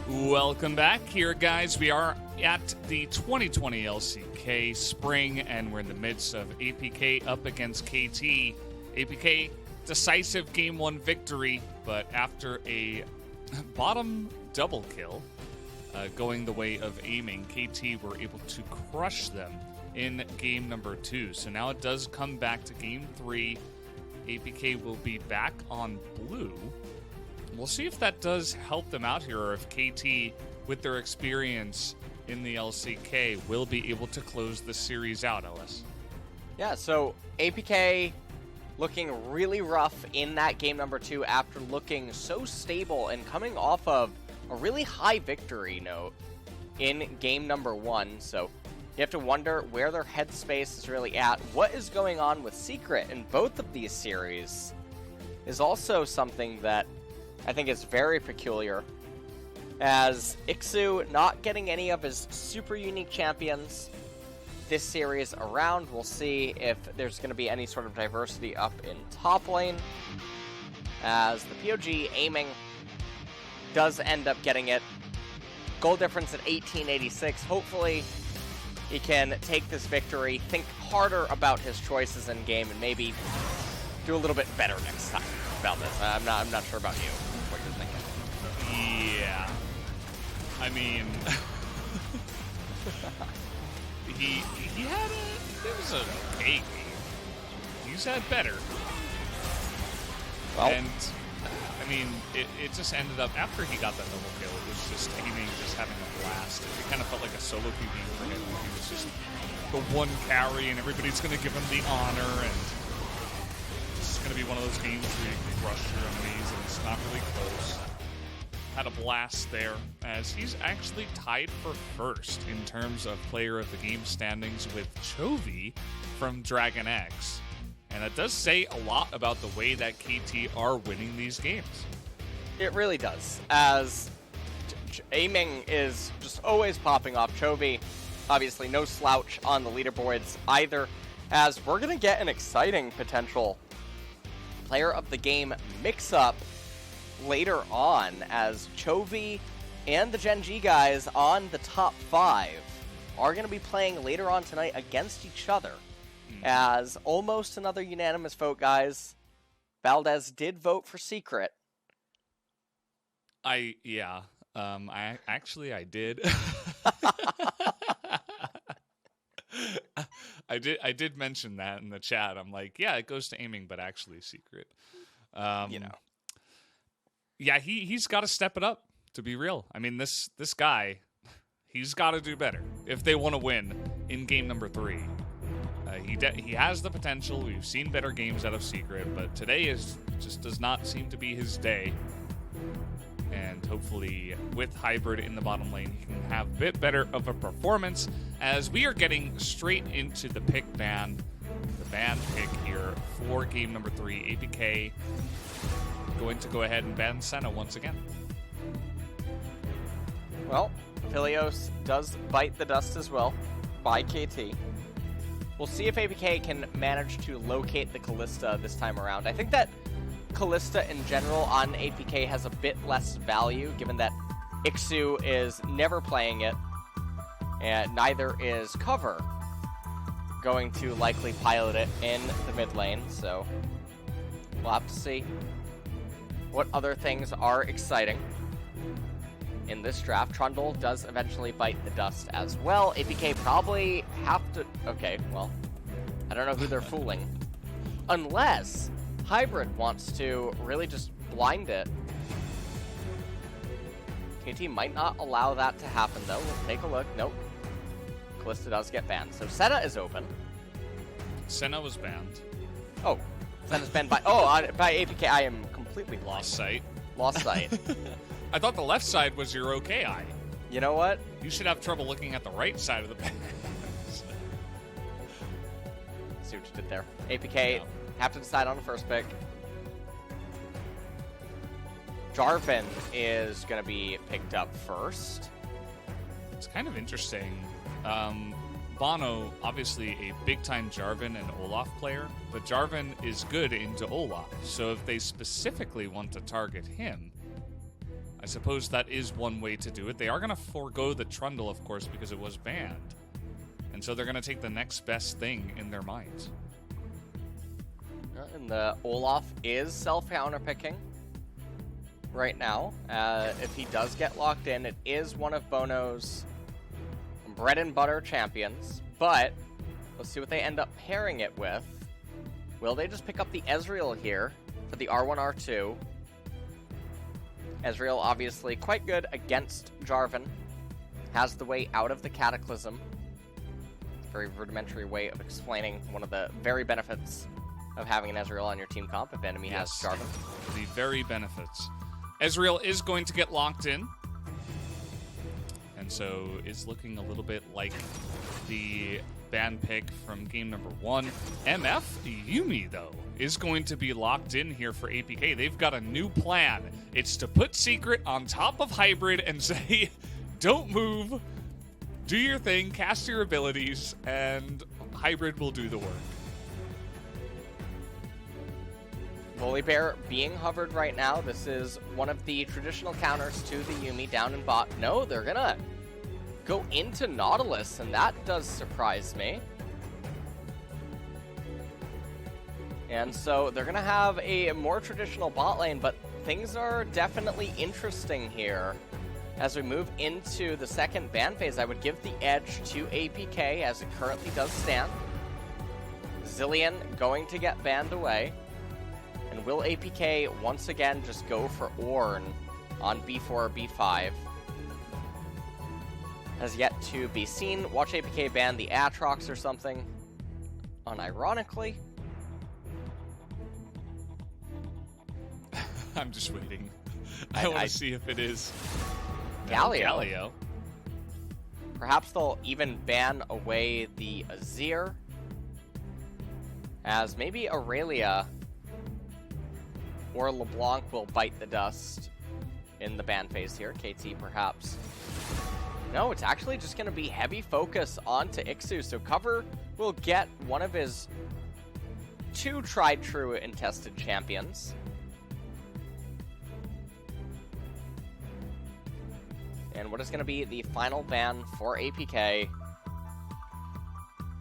Welcome back here, guys. We are at the 2020 LCK Spring, and we're in the midst of APK up against KT. APK, decisive Game 1 victory, but after a bottom double kill going the way of aiming, KT were able to crush them in Game number 2. So now it does come back to Game 3. APK will be back on blue. We'll see if that does help them out here, or if KT, with their experience in the LCK, will be able to close the series out, LS. Yeah, so APK looking really rough in that game number 2 after looking so stable and coming off of a really high victory note in game number 1. So you have to wonder where their headspace is really at. What is going on with Secret in both of these series is also something that I think is very peculiar, as Ixu not getting any of his super unique champions this series around. We'll see if there's going to be any sort of diversity up in top lane, as the POG aiming does end up getting it. Goal difference at 1886. Hopefully he can take this victory, think harder about his choices in game, and maybe do a little bit better next time about this. I'm not sure about you, what you're thinking. Yeah. I mean, he had it was an okay game. He's had better. Well, and I mean, it just ended up, after he got that double kill, it was just aiming, just having a blast. It kind of felt like a solo PB for him. He was just the one carry, and everybody's going to give him the honor, and it's going to be one of those games where you crush your enemies, and it's not really close. Had a blast there, as he's actually tied for first in terms of player of the game standings with Chovy from Dragon X. And that does say a lot about the way that KT are winning these games. it really does, as aiming is just always popping off. Chovy, obviously no slouch on the leaderboards either, as we're going to get an exciting potential player of the game mix-up later on, as Chovy and the Gen G guys on the top 5 are going to be playing later on tonight against each other. As almost another unanimous vote, guys. Valdez did vote for Secret. I did. I did mention that in the chat. I'm like, yeah, it goes to aiming, but actually Secret. Yeah, he's got to step it up, to be real. I mean, this guy, he's got to do better if they want to win in game number 3. He has the potential. We've seen better games out of Secret, but today just does not seem to be his day. And hopefully, with Hybrid in the bottom lane, he can have a bit better of a performance, as we are getting straight into the pick ban. The ban pick here for game number 3. APK going to go ahead and ban Senna once again. Well, Philios does bite the dust as well by KT. We'll see if APK can manage to locate the Kalista this time around. I think that Kalista in general on APK has a bit less value, given that Ixu is never playing it, and neither is Cover going to likely pilot it in the mid lane, so we'll have to see what other things are exciting in this draft. Trundle does eventually bite the dust as well. APK probably have to... Okay, well, I don't know who they're fooling. Unless Hybrid wants to really just blind it. KT might not allow that to happen, though. We'll take a look. Nope. Kalista does get banned. So Senna is open. Senna was banned. Oh, Senna's banned by... by APK. I am completely blind. Lost sight. Lost sight. I thought the left side was your okay eye. You know what? You should have trouble looking at the right side of the pen. See what you did there. APK have to decide on the first pick. Jarvan is going to be picked up first. It's kind of interesting. Bono, obviously a big-time Jarvan and Olaf player, but Jarvan is good into Olaf. So if they specifically want to target him, I suppose that is one way to do it. They are going to forego the Trundle, of course, because it was banned. And so they're going to take the next best thing in their minds. And the Olaf is self-counterpicking right now. If he does get locked in, it is one of Bono's bread and butter champions. But let's see what they end up pairing it with. Will they just pick up the Ezreal here for the R1, R2? Ezreal obviously quite good against Jarvan. Has the way out of the Cataclysm. Very rudimentary way of explaining one of the very benefits of having an Ezreal on your team comp if enemy has Jarvan. The very benefits. Ezreal is going to get locked in. And so is looking a little bit like the ban pick from game number 1. MF Yuumi, though, is going to be locked in here for APK. They've got a new plan. It's to put Secret on top of Hybrid and say, don't move, do your thing, cast your abilities, and Hybrid will do the work. Volibear being hovered right now. This is one of the traditional counters to the Yuumi down in bot. No, they're gonna go into Nautilus, and that does surprise me. And so they're gonna have a more traditional bot lane, but things are definitely interesting here. As we move into the second ban phase, I would give the edge to APK as it currently does stand. Zilean going to get banned away. And will APK once again just go for Ornn on B4 or B5? Has yet to be seen. Watch APK ban the Aatrox or something. Unironically. I'm just waiting. I want to see if it is Galio. Galio. Perhaps they'll even ban away the Azir. As maybe Aurelia or LeBlanc will bite the dust in the ban phase here. KT perhaps. No, it's actually just going to be heavy focus onto Ixu. So Cover will get one of his 2 tried true and tested champions. And what is going to be the final ban for APK?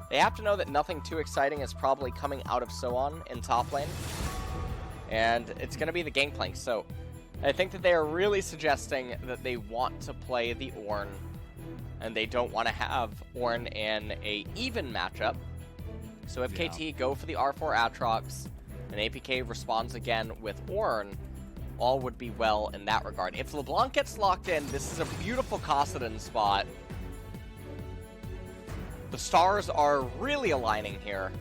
They have to know that nothing too exciting is probably coming out of Soon in top lane. And it's going to be the Gangplank. So I think that they are really suggesting that they want to play the Ornn. And they don't want to have Ornn in a even matchup. So if KT go for the R4 Aatrox and APK responds again with Ornn, all would be well in that regard. If LeBlanc gets locked in, this is a beautiful Kassadin spot. The stars are really aligning here.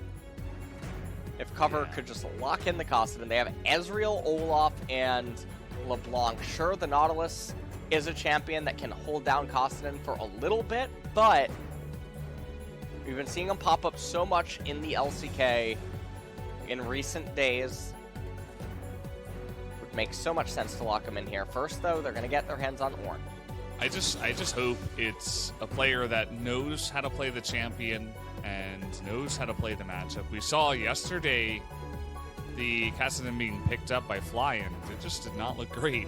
If Cover could just lock in the Kassadin, they have Ezreal, Olaf, and LeBlanc. Sure, the Nautilus is a champion that can hold down Kassadin for a little bit, but we've been seeing him pop up so much in the LCK in recent days. Would make so much sense to lock him in here. First, though, they're going to get their hands on Ornn. I just hope it's a player that knows how to play the champion and knows how to play the matchup. We saw yesterday the Kassadin being picked up by Fly, and it just did not look great.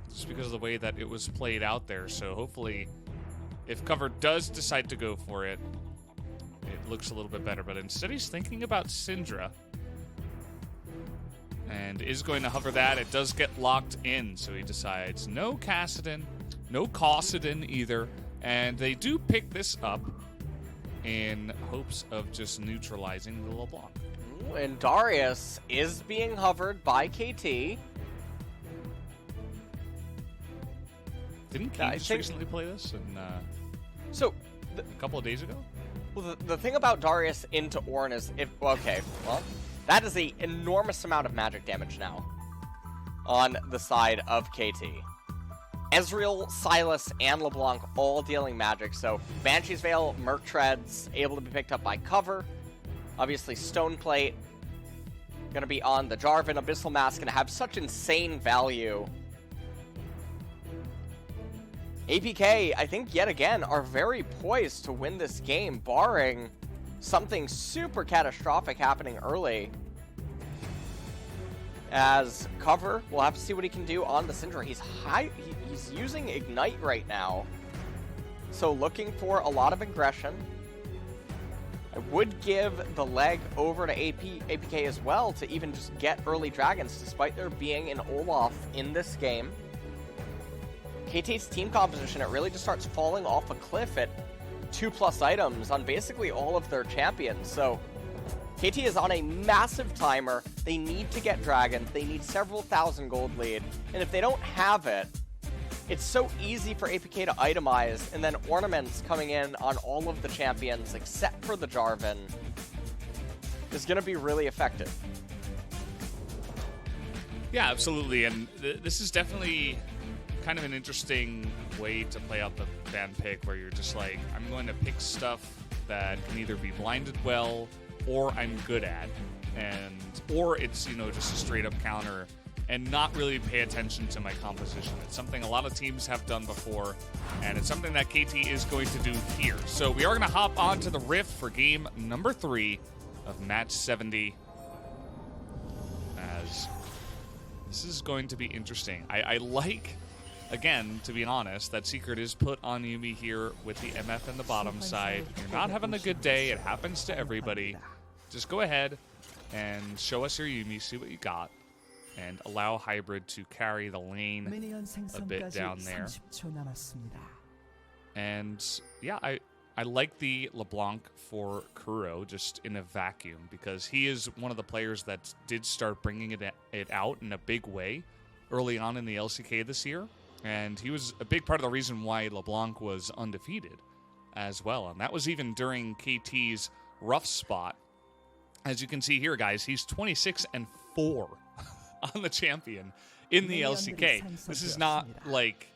Just because of the way that it was played out there. So hopefully, if Cover does decide to go for it, it looks a little bit better. But instead, he's thinking about Syndra. And is going to hover that. It does get locked in, so he decides no Kassadin, no Kassadin either. And they do pick this up in hopes of just neutralizing the LeBlanc. Ooh, and Darius is being hovered by KT. Didn't King just recently play this? And a couple of days ago? Well, the thing about Darius into Ornn is, that is an enormous amount of magic damage now on the side of KT. Ezreal, Sylas, and LeBlanc all dealing magic. So Banshee's Veil, Merc Treads, able to be picked up by Cover. Obviously, Stone Plate going to be on the Jarvan. Abyssal Mask going to have such insane value. APK, I think, yet again, are very poised to win this game, barring something super catastrophic happening early. As cover, we'll have to see what he can do on the Syndra. He's using Ignite right now, so looking for a lot of aggression. I would give the leg over to APK as well to even just get early dragons, despite there being an Olaf in this game. KT's team composition, it really just starts falling off a cliff at 2+ items on basically all of their champions. So KT is on a massive timer. They need to get dragons. They need several thousand gold lead. And if they don't have it, it's so easy for APK to itemize, and then ornaments coming in on all of the champions except for the Jarvan is going to be really effective. Yeah, absolutely. And this is definitely kind of an interesting way to play out the ban pick, where you're just like, I'm going to pick stuff that can either be blinded well or I'm good at, or it's, you know, just a straight up counter and not really pay attention to my composition. It's something a lot of teams have done before, and it's something that KT is going to do here. So we are going to hop onto the Rift for game number 3 of match 70, as this is going to be interesting. I like, again, to be honest, that Secret is put on Yuumi here with the MF in the bottom side. You're not having a good day. It happens to everybody. Just go ahead and show us your Yuumi, see what you got, and allow Hybrid to carry the lane a bit down there. And yeah, I like the LeBlanc for Kuro just in a vacuum, because he is one of the players that did start bringing it out in a big way early on in the LCK this year. And he was a big part of the reason why LeBlanc was undefeated as well. And that was even during KT's rough spot. As you can see here, guys, he's 26-4 on the champion in the LCK. This is not like,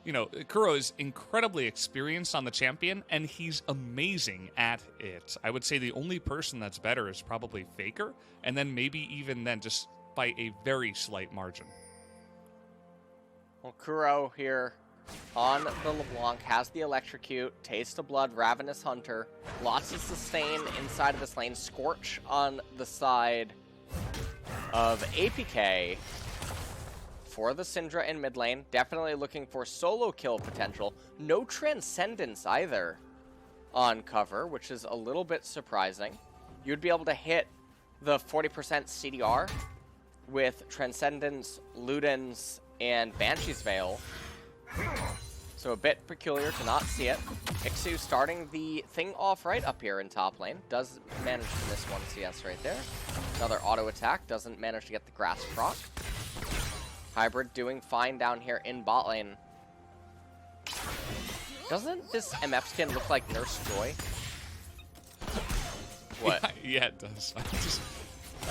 you know, Kuro is incredibly experienced on the champion, and he's amazing at it. I would say the only person that's better is probably Faker, and then maybe even then just by a very slight margin. Well, Kuro here on the LeBlanc has the Electrocute, Taste of Blood, Ravenous Hunter, lots of sustain inside of this lane, Scorch on the side of APK for the Syndra in mid lane. Definitely looking for solo kill potential. No Transcendence either on cover, which is a little bit surprising. You'd be able to hit the 40% CDR with Transcendence, Ludens, and Banshee's Veil. So a bit peculiar to not see it. Ixu starting the thing off right up here in top lane. Does manage to miss one CS right there. Another auto attack. Doesn't manage to get the grass proc. Hybrid doing fine down here in bot lane. Doesn't this MF skin look like Nurse Joy? What? Yeah, it does.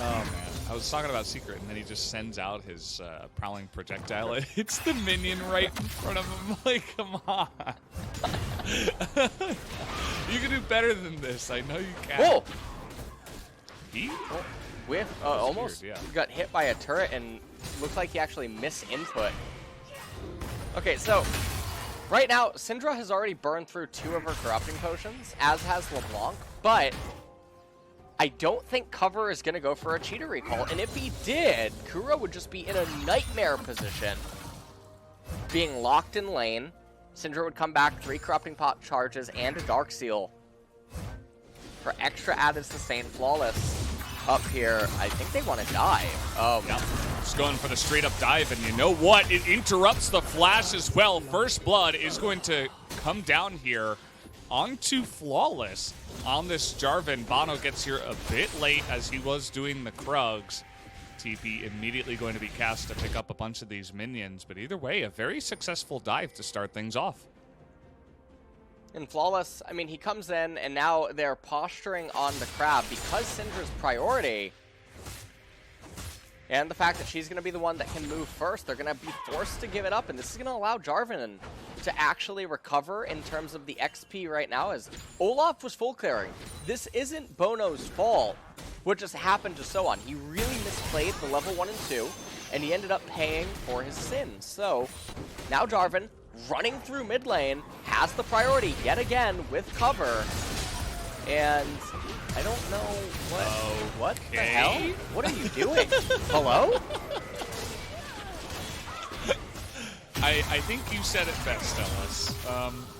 Oh, man. I was talking about Secret, and then he just sends out his prowling projectile. It hits the minion right in front of him. Like, come on. You can do better than this. I know you can. Whoa! He? Oh, with almost weird, yeah. got hit by a turret and looked like he actually missed input. Okay, so right now, Syndra has already burned through 2 of her corrupting potions, as has LeBlanc, but I don't think cover is going to go for a cheater recall, and if he did, Kuro would just be in a nightmare position, being locked in lane. Syndra would come back, 3 corrupting pot charges and a Dark Seal for extra added sustain. Flawless up here. I think they want to dive. Oh, yep. Just going for the straight up dive, and you know what? It interrupts the flash as well. First blood is going to come down here onto Flawless on this Jarvan. Bono gets here a bit late as he was doing the Krugs. TP immediately going to be cast to pick up a bunch of these minions, but either way, a very successful dive to start things off. And Flawless, I mean, he comes in, and now they're posturing on the crab because Syndra's priority, and the fact that she's going to be the one that can move first, they're going to be forced to give it up, and this is going to allow Jarvan to actually recover in terms of the XP right now, as Olaf was full clearing. This isn't Bono's fault, what just happened to Sohan. He really misplayed the level 1 and 2, and he ended up paying for his sins. So now Jarvan, running through mid lane, has the priority yet again with cover, and I don't know what. What the Okay. hell? What are you doing? Hello? I think you said it best, Ellis.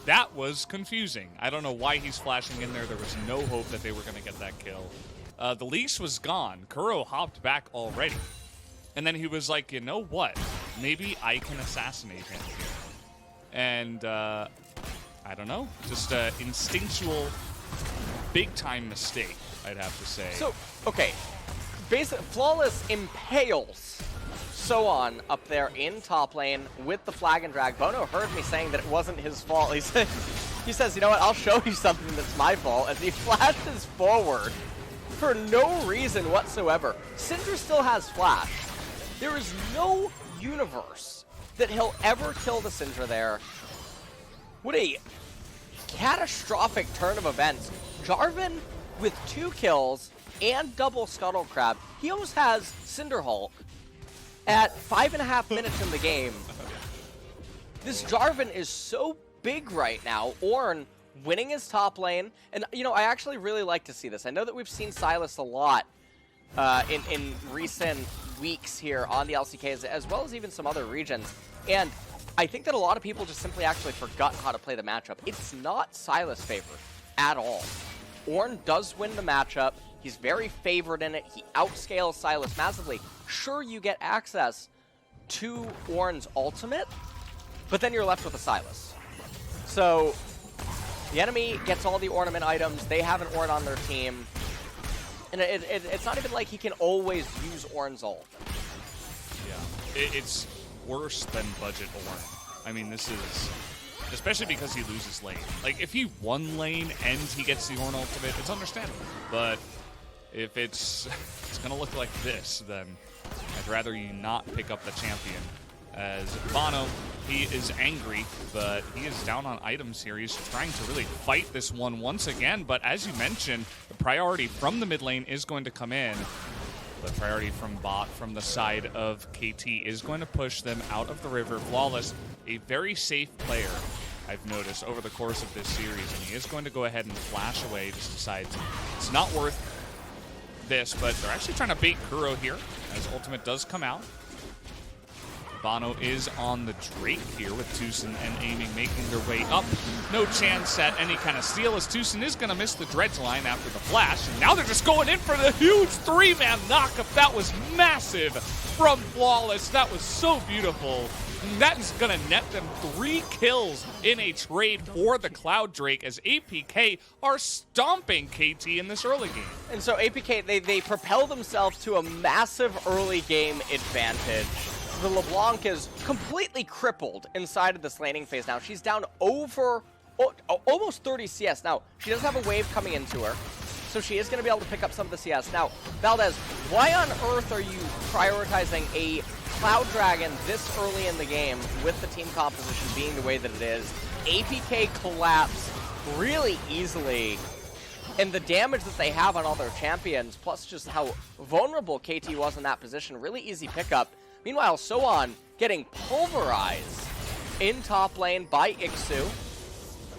That was confusing. I don't know why he's flashing in there. There was no hope that they were going to get that kill. The leash was gone. Kuro hopped back already. And then he was like, you know what? Maybe I can assassinate him here. And, I don't know. Just an instinctual, big-time mistake, I'd have to say. So, okay. Flawless impales So-On up there in top lane with the flag and drag. Bono heard me saying that it wasn't his fault. He says, you know what, I'll show you something that's my fault, as he flashes forward for no reason whatsoever. Syndra still has flash. There is no universe that he'll ever kill the Syndra there. What a catastrophic turn of events. Jarvan with 2 kills and double Scuttle Crab. He almost has Cinderhulk at 5.5 minutes in the game. This Jarvan is so big right now. Ornn winning his top lane. And, you know, I actually really like to see this. I know that we've seen Sylas a lot in recent weeks here on the LCKs, as well as even some other regions. And I think that a lot of people just simply actually forgot how to play the matchup. It's not Sylas favored at all. Ornn does win the matchup. He's very favored in it. He outscales Sylas massively. Sure, you get access to Ornn's ultimate, but then you're left with a Sylas. So the enemy gets all the ornament items. They have an Ornn on their team. And it's not even like he can always use Ornn's ult. Yeah, it's worse than budget Ornn. I mean, this is, especially because he loses lane. Like, if he won lane and he gets the Ornn ultimate, it's understandable. But if it's going to look like this, then I'd rather you not pick up the champion. As Bono, he is angry, but he is down on items here. He's trying to really fight this one once again, but as you mentioned, the priority from the mid lane is going to come in. The priority from bot from the side of KT is going to push them out of the river. Flawless, a very safe player, I've noticed, over the course of this series, and he is going to go ahead and flash away, just decides it's not worth this, but they're actually trying to bait Kuro here, as ultimate does come out. Bono is on the Drake here with Tucson and aiming, making their way up. No chance at any kind of steal, as Tucson is going to miss the dredge line after the flash. And now they're just going in for the huge 3-man knockup. That was massive from Flawless. That was so beautiful. That is going to net them 3 kills in a trade for the Cloud Drake, as APK are stomping KT in this early game. And so APK, they propel themselves to a massive early game advantage. The LeBlanc is completely crippled inside of this laning phase now. She's down over almost 30 CS. Now, she does have a wave coming into her, so she is going to be able to pick up some of the CS. Now, Valdez, why on earth are you prioritizing a Cloud Dragon this early in the game with the team composition being the way that it is? APK collapse really easily, and the damage that they have on all their champions, plus just how vulnerable KT was in that position, really easy pickup. Meanwhile, So-On getting pulverized in top lane by Ixu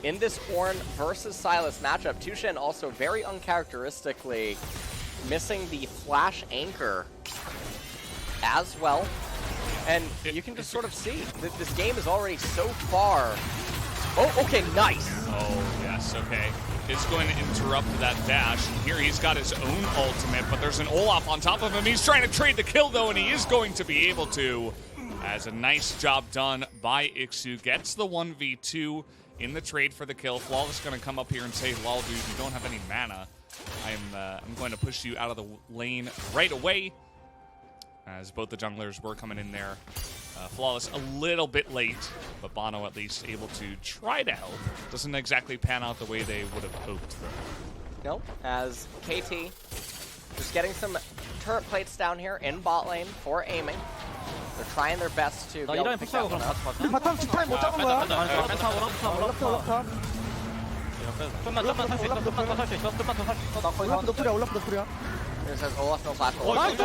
in this Ornn versus Sylas matchup. Tushin also very uncharacteristically missing the flash anchor as well. And you can just sort of see that this game is already so far. Oh, okay, nice. Oh, yes, okay. It's going to interrupt that dash, and here he's got his own ultimate, but there's an Olaf on top of him. He's trying to trade the kill, though, and he is going to be able to, as a nice job done by Ixu. Gets the 1v2 in the trade for the kill. Flawless going to come up here and say, lol, dude, you don't have any mana. I'm going to push you out of the lane right away, as both the junglers were coming in there. Flawless a little bit late, but Bono at least able to try to help. Doesn't exactly pan out the way they would have hoped, though. Nope, as KT just getting some turret plates down here in bot lane for aiming. They're trying their best to be able to pick that one up. 바텀 집타임 못 잡은 거야? 올라프 노플이야. It says Olaf no flash. 나이스!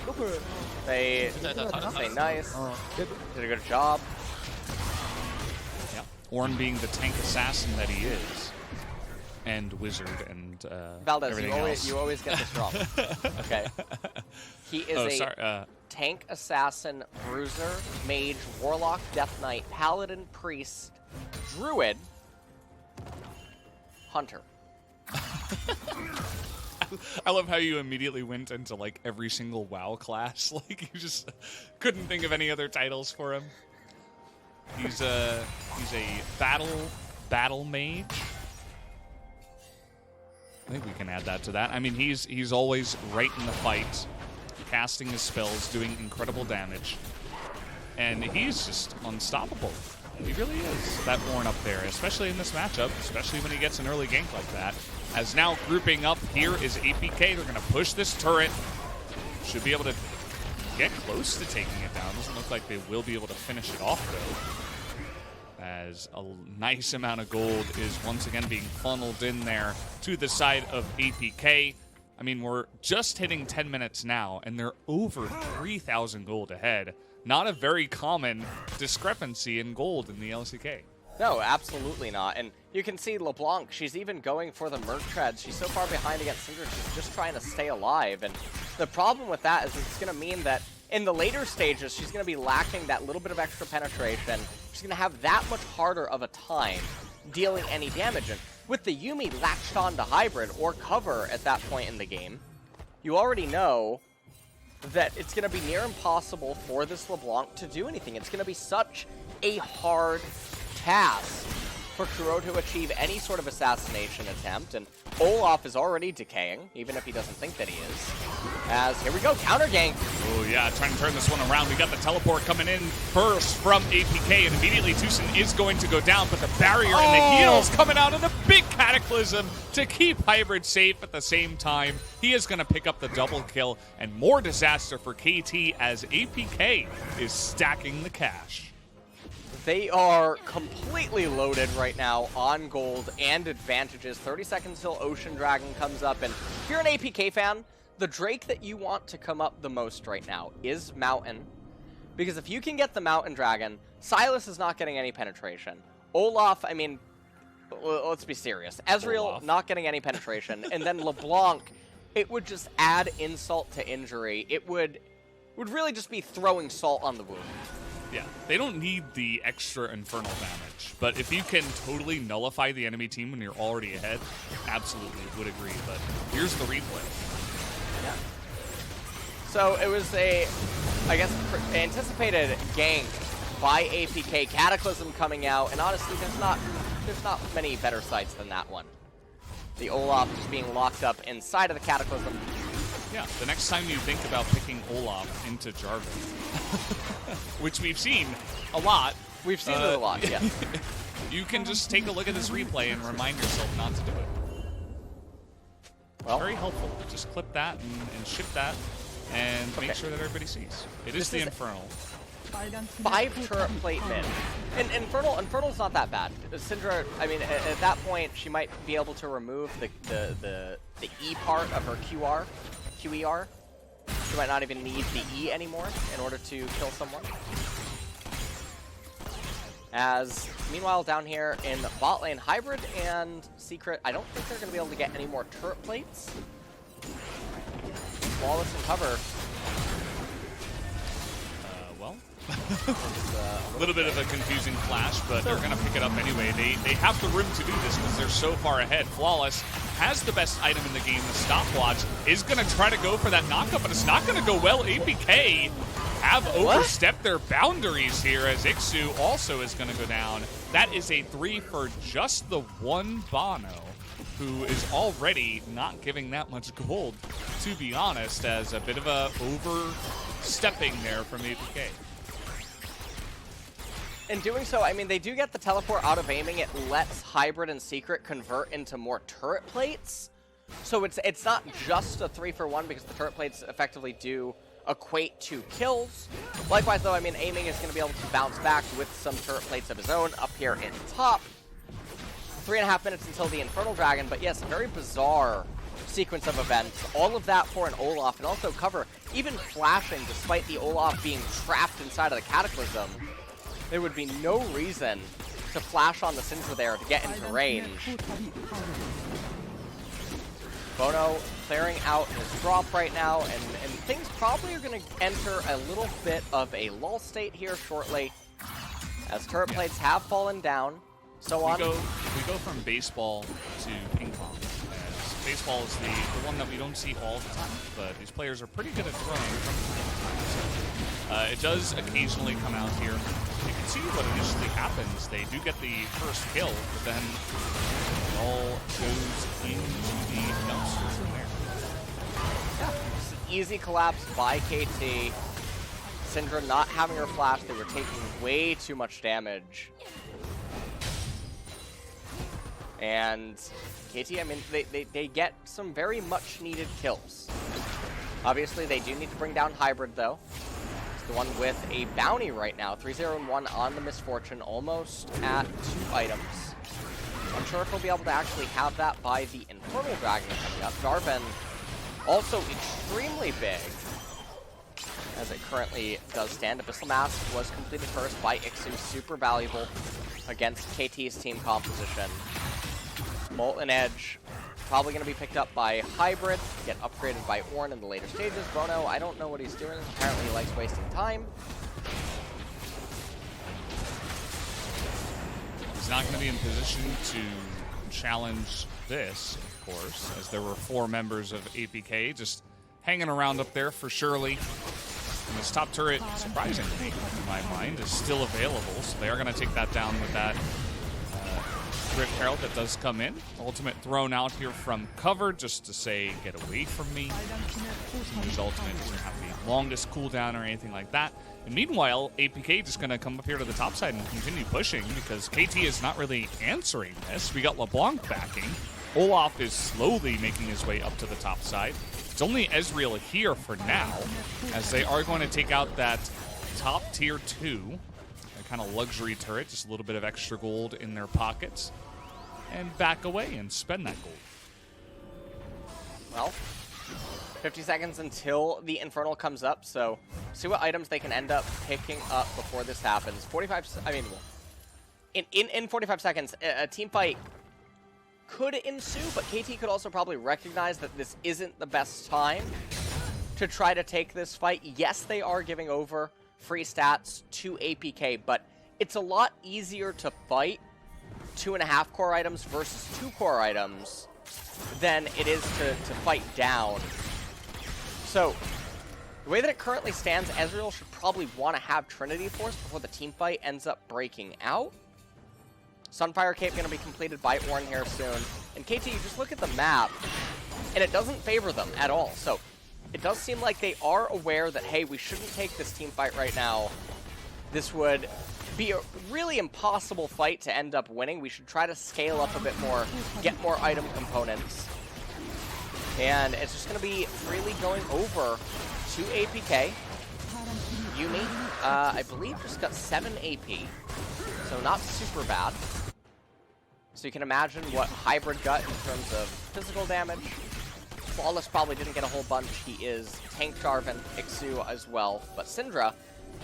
노플. They say nice. Did a good job. Yeah. Ornn being the tank assassin that he is. and wizard and Valdez, everything else. you always get this wrong. Okay. He is tank, assassin, bruiser, mage, warlock, death knight, paladin, priest, druid, hunter. I love how you immediately went into like every single WoW class. Like you just couldn't think of any other titles for him. He's a battle mage. I think we can add that to that. I mean, he's always right in the fight, casting his spells, doing incredible damage, and he's just unstoppable. He really is, that Warren up there, especially in this matchup, especially when he gets an early gank like that. As now grouping up here is APK. They're going to push this turret. Should be able to get close to taking it down. Doesn't look like they will be able to finish it off, though. As a nice amount of gold is once again being funneled in there to the side of APK. I mean, we're just hitting 10 minutes now, and they're over 3,000 gold ahead. Not a very common discrepancy in gold in the LCK. No, absolutely not. And you can see LeBlanc, she's even going for the Merc Treads. She's so far behind against Syndra, she's just trying to stay alive. And the problem with that is it's going to mean that in the later stages, she's going to be lacking that little bit of extra penetration. She's going to have that much harder of a time dealing any damage. And with the Yuumi latched on to hybrid or cover at that point in the game, you already know that it's going to be near impossible for this LeBlanc to do anything. It's going to be such a hard task for Kuro to achieve any sort of assassination attempt, and Olaf is already decaying, even if he doesn't think that he is. As, here we go, counter gank. Oh yeah, trying to turn this one around. We got the teleport coming in first from APK, and immediately Tucson is going to go down, but the barrier and the heals coming out of the big cataclysm to keep Hybrid safe at the same time. He is going to pick up the double kill, and more disaster for KT as APK is stacking the cash. They are completely loaded right now on gold and advantages. 30 seconds till Ocean Dragon comes up. And if you're an APK fan, the Drake that you want to come up the most right now is Mountain. Because if you can get the Mountain Dragon, Silas is not getting any penetration. Olaf, I mean, let's be serious. Ezreal Olaf not getting any penetration. And then LeBlanc, it would just add insult to injury. It would really just be throwing salt on the wound. Yeah, they don't need the extra infernal damage, but if you can totally nullify the enemy team when you're already ahead, absolutely would agree, but here's the replay. Yeah. So it was a, I guess, anticipated gank by APK, Cataclysm coming out, and honestly, there's not many better sights than that one. The Olaf just being locked up inside of the Cataclysm. Yeah, the next time you think about picking Olaf into Jarvan, which we've seen a lot. We've seen it a lot, yeah. You can just take a look at this replay and remind yourself not to do it. Well, very helpful. Just clip that and ship that and make sure that everybody sees. It is the Infernal. 5 turret plate mid. And Infernal's not that bad. Syndra, I mean, at that point, she might be able to remove the E part of her QER. She might not even need the E anymore in order to kill someone. As, meanwhile, down here in bot lane, Hybrid and Secret, I don't think they're going to be able to get any more turret plates. Flawless and cover. Well, a little bit of a confusing flash, but they're going to pick it up anyway. They have the room to do this because they're so far ahead. Flawless has the best item in the game, the stopwatch, is going to try to go for that knockup, but it's not going to go well. APK have overstepped their boundaries here as Ixu also is going to go down. That is a 3 for just the one Bono, who is already not giving that much gold, to be honest, as a bit of a overstepping there from APK. In doing so, I mean, they do get the teleport out of aiming. It lets Hybrid and Secret convert into more turret plates. So it's not just a 3 for 1 because the turret plates effectively do equate to kills. Likewise, though, I mean, aiming is going to be able to bounce back with some turret plates of his own up here in top. 3.5 minutes until the Infernal Dragon, but yes, a very bizarre sequence of events. All of that for an Olaf, and also cover, even flashing despite the Olaf being trapped inside of the Cataclysm. There would be no reason to flash on the Syndra there to get into range. Bono clearing out his drop right now, and things probably are going to enter a little bit of a lull state here shortly, as turret plates have fallen down. So we go from baseball to ping pong. As baseball is the one that we don't see all the time, but these players are pretty good at throwing from the time to time. So, it does occasionally come out here. You can see what initially happens. They do get the first kill, but then it all goes into the dumpsters in there. Yeah, just an easy collapse by KT. Syndra not having her flash, they were taking way too much damage. And KT, I mean, they get some very much needed kills. Obviously, they do need to bring down Hybrid, though. It's the one with a bounty right now. 3-0-1 on the Misfortune, almost at 2 items. I'm sure if he'll be able to actually have that by the Infernal Dragon coming up. Jarvan also extremely big, as it currently does stand. Abyssal Mask was completed first by Ixu, super valuable against KT's team composition. Molten Edge probably going to be picked up by Hybrid, get upgraded by Ornn in the later stages. Bono, I don't know what he's doing. Apparently he likes wasting time. He's not going to be in position to challenge this, of course, as there were 4 members of APK just hanging around up there for Shirley. And this top turret, surprisingly, in my mind, is still available, so they are going to take that down with that Rift Herald that does come in. Ultimate thrown out here from cover just to say, get away from me. His ultimate doesn't have the longest cooldown or anything like that. And meanwhile, APK just going to come up here to the top side and continue pushing because KT is not really answering this. We got LeBlanc backing. Olaf is slowly making his way up to the top side. It's only Ezreal here for now, as they are going to take out that top tier 2. Kind of luxury turret, just a little bit of extra gold in their pockets, and back away and spend that gold. Well, 50 seconds until the Infernal comes up, so see what items they can end up picking up before this happens. 45, I mean, in 45 seconds, a team fight could ensue, but KT could also probably recognize that this isn't the best time to try to take this fight. Yes, they are giving over free stats to APK, but it's a lot easier to fight 2.5 core items versus 2 core items than it is to fight down. So, the way that it currently stands, Ezreal should probably want to have Trinity Force before the team fight ends up breaking out. Sunfire Cape going to be completed by Ornn here soon. And KT, you just look at the map, and it doesn't favor them at all. So, it does seem like they are aware that, hey, we shouldn't take this team fight right now. This would be a really impossible fight to end up winning. We should try to scale up a bit more, get more item components. And it's just going to be freely going over to APK. Yumi, I believe, just got 7 AP, so not super bad. So you can imagine what Hybrid got in terms of physical damage. Flawless probably didn't get a whole bunch. He is Tank Jarvan, Ixu as well. But Syndra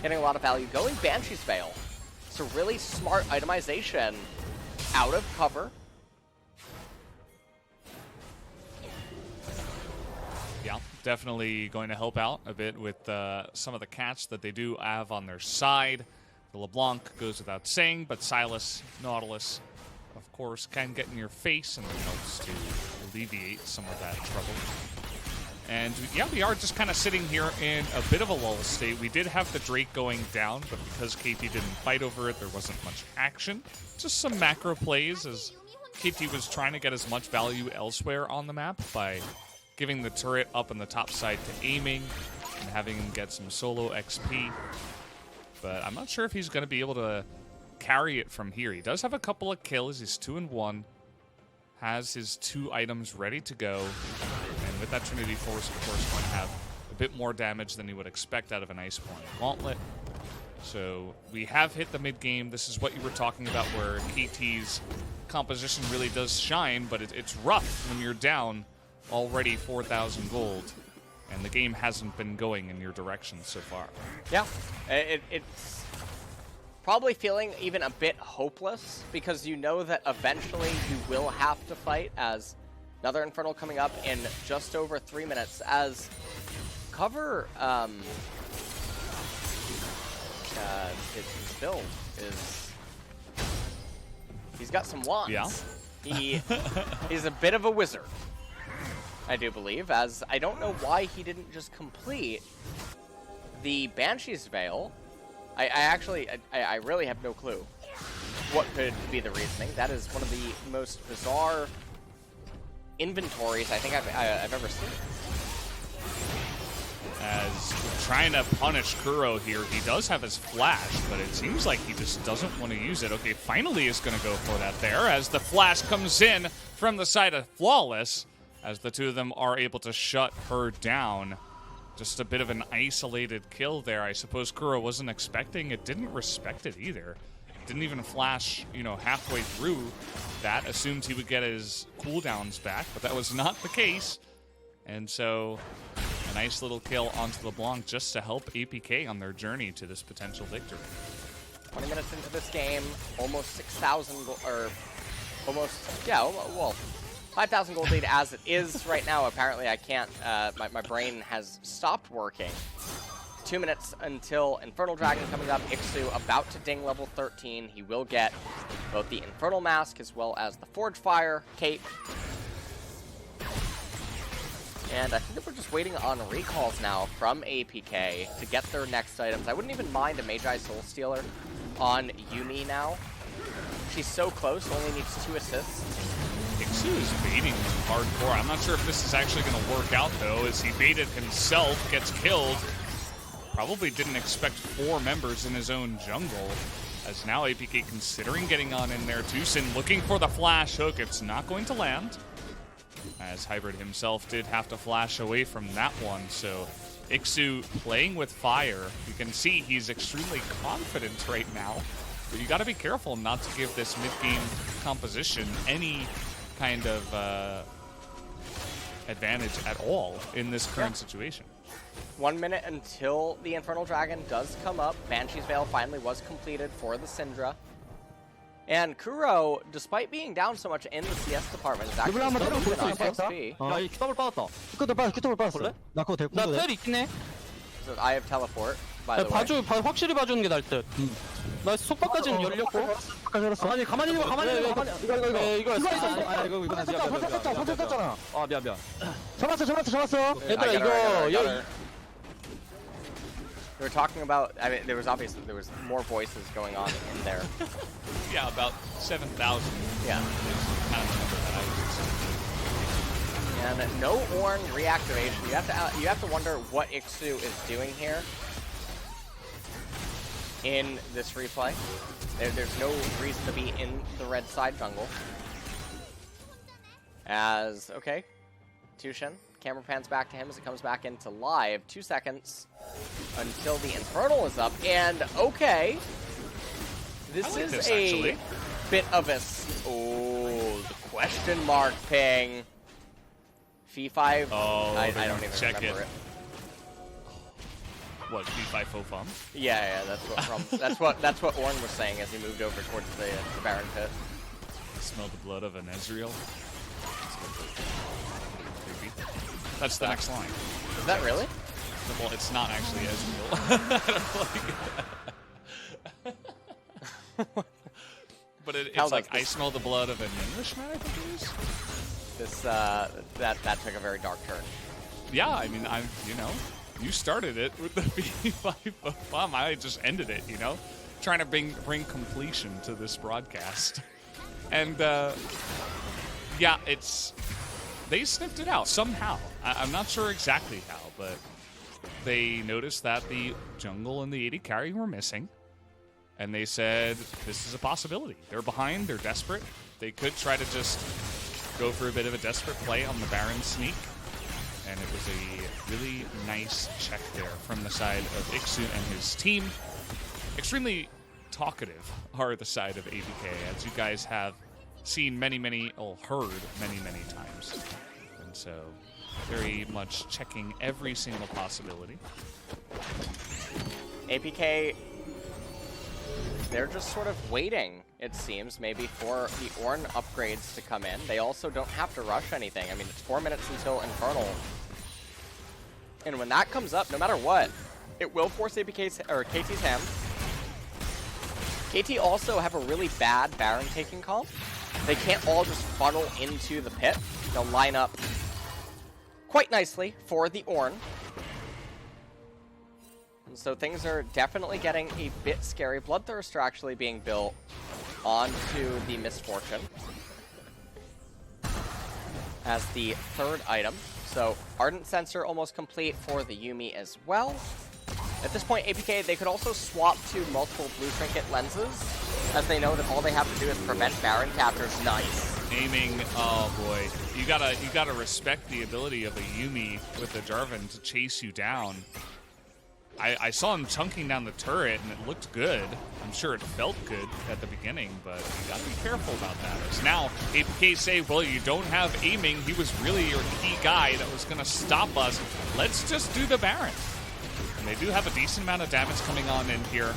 getting a lot of value. Going Banshee's Veil. It's a really smart itemization out of cover. Yeah, definitely going to help out a bit with some of the catch that they do have on their side. The LeBlanc goes without saying, but Sylas, Nautilus, of course, can get in your face and it helps to alleviate some of that trouble. And yeah, we are just kind of sitting here in a bit of a lull state. We did have the Drake going down, but because KT didn't fight over it, there wasn't much action. Just some macro plays as KT was trying to get as much value elsewhere on the map by giving the turret up on the top side to aiming and having him get some solo XP. But I'm not sure if he's going to be able to carry it from here. He does have a couple of kills. He's 2-1. Has his 2 items ready to go. And with that Trinity Force, of course, going to have a bit more damage than you would expect out of an Iceborne Gauntlet. So we have hit the mid-game. This is what you were talking about where KT's composition really does shine, but it's rough when you're down already 4,000 gold. And the game hasn't been going in your direction so far. Yeah, it's probably feeling even a bit hopeless because you know that eventually you will have to fight, as another Infernal coming up in just over 3 minutes. As cover, his build is, he's got some wands. Yeah. He's a bit of a wizard, I do believe, as I don't know why he didn't just complete the Banshee's Veil. I really have no clue what could be the reasoning. That is one of the most bizarre inventories I think I've ever seen. As we're trying to punish Kuro here, he does have his flash, but it seems like he just doesn't want to use it. Okay, finally is going to go for that there, as the flash comes in from the side of Flawless, as the two of them are able to shut her down. Just a bit of an isolated kill there. I suppose Kuro wasn't expecting it, didn't respect it either. Didn't even flash, you know, halfway through that. Assumed he would get his cooldowns back, but that was not the case. And so a nice little kill onto LeBlanc just to help APK on their journey to this potential victory. 20 minutes into this game, almost 6,000, or almost, yeah, well, 5,000 gold lead as it is right now. Apparently I can't, my brain has stopped working. 2 minutes until Infernal Dragon coming up. Ixu about to ding level 13. He will get both the Infernal Mask as well as the Forge Fire Cape. And I think that we're just waiting on recalls now from APK to get their next items. I wouldn't even mind a Magi Soul Stealer on Yumi now. She's so close, only needs 2 assists. Ixu is baiting him hardcore. I'm not sure if this is actually going to work out, though, as he baited himself, gets killed. Probably didn't expect 4 members in his own jungle, as now APK considering getting on in there. Tucson looking for the flash hook. It's not going to land, as Hybrid himself did have to flash away from that one. So Ixu playing with fire. You can see he's extremely confident right now, but you got to be careful not to give this mid-game composition any kind of advantage at all in this current situation. 1 minute until the Infernal Dragon does come up. Banshee's Veil finally was completed for the Syndra. And Kuro, despite being down so much in the CS department, is actually still moving on XP. 야, 이 큐더블 빠졌다. 큐더블 빠졌어. 나 그거 될 나 건데. 텔 있긴 해. So I have teleport, by 야, the way. 확실히 봐주는 게 나을 듯. 나 속박까지는 열렸고. 아까 열었어. 아니 가만히 있어. 이거 이거 떴잖아. 아 미안. 잡았어. 얘들아 I got her. 이거 We were talking about, I mean, there was more voices going on in there. Yeah, about 7,000. Yeah. Kind of number that I was And no Ornn reactivation. You have to wonder what Ixu is doing here in this replay. There's no reason to be in the red side jungle. As, okay, Tushin. Camera pans back to him as it comes back into live. 2 seconds until the Infernal is up. And, okay, this is a bit of a... Oh, the question mark ping. Fee 5? Oh, I don't even check remember it. What, Fee 5 faux fum? Yeah, that's what Ornn was saying as he moved over towards the Baron pit. Smell the blood of an Ezreal. That's the next line. Is that really? Well, it's not actually Ezreal. But it's like, I smell the blood of an Englishman, I think it is. This, that took a very dark turn. Yeah, I mean, you started it with the B5 bomb. I just ended it, you know? Trying to bring completion to this broadcast. And, yeah, they sniffed it out somehow. I'm not sure exactly how, but they noticed that the jungle and the AD carry were missing, and they said, this is a possibility. They're behind, they're desperate. They could try to just go for a bit of a desperate play on the Baron sneak, and it was a really nice check there from the side of Ixu and his team. Extremely talkative are the side of APK, as you guys have seen heard many times. And so, very much checking every single possibility. APK they're just sort of waiting, it seems, maybe for the Ornn upgrades to come in. They also don't have to rush anything. I mean, it's 4 minutes until Infernal. And when that comes up, no matter what, it will force APK's, or KT's hand. KT also have a really bad Baron taking call. They can't all just funnel into the pit. They'll line up quite nicely for the Ornn. And so things are definitely getting a bit scary. Bloodthirst are actually being built onto the Misfortune as the third item. So Ardent Sensor almost complete for the Yuumi as well. At this point, APK, they could also swap to multiple Blue Trinket lenses, as they know that all they have to do is prevent Baron captures. Nice. Aiming, oh boy. You gotta respect the ability of a Yuumi with the Jarvan to chase you down. I saw him chunking down the turret, and it looked good. I'm sure it felt good at the beginning, but you gotta be careful about that. As now, APK say, well, you don't have aiming. He was really your key guy that was gonna stop us. Let's just do the Baron. And they do have a decent amount of damage coming on in here.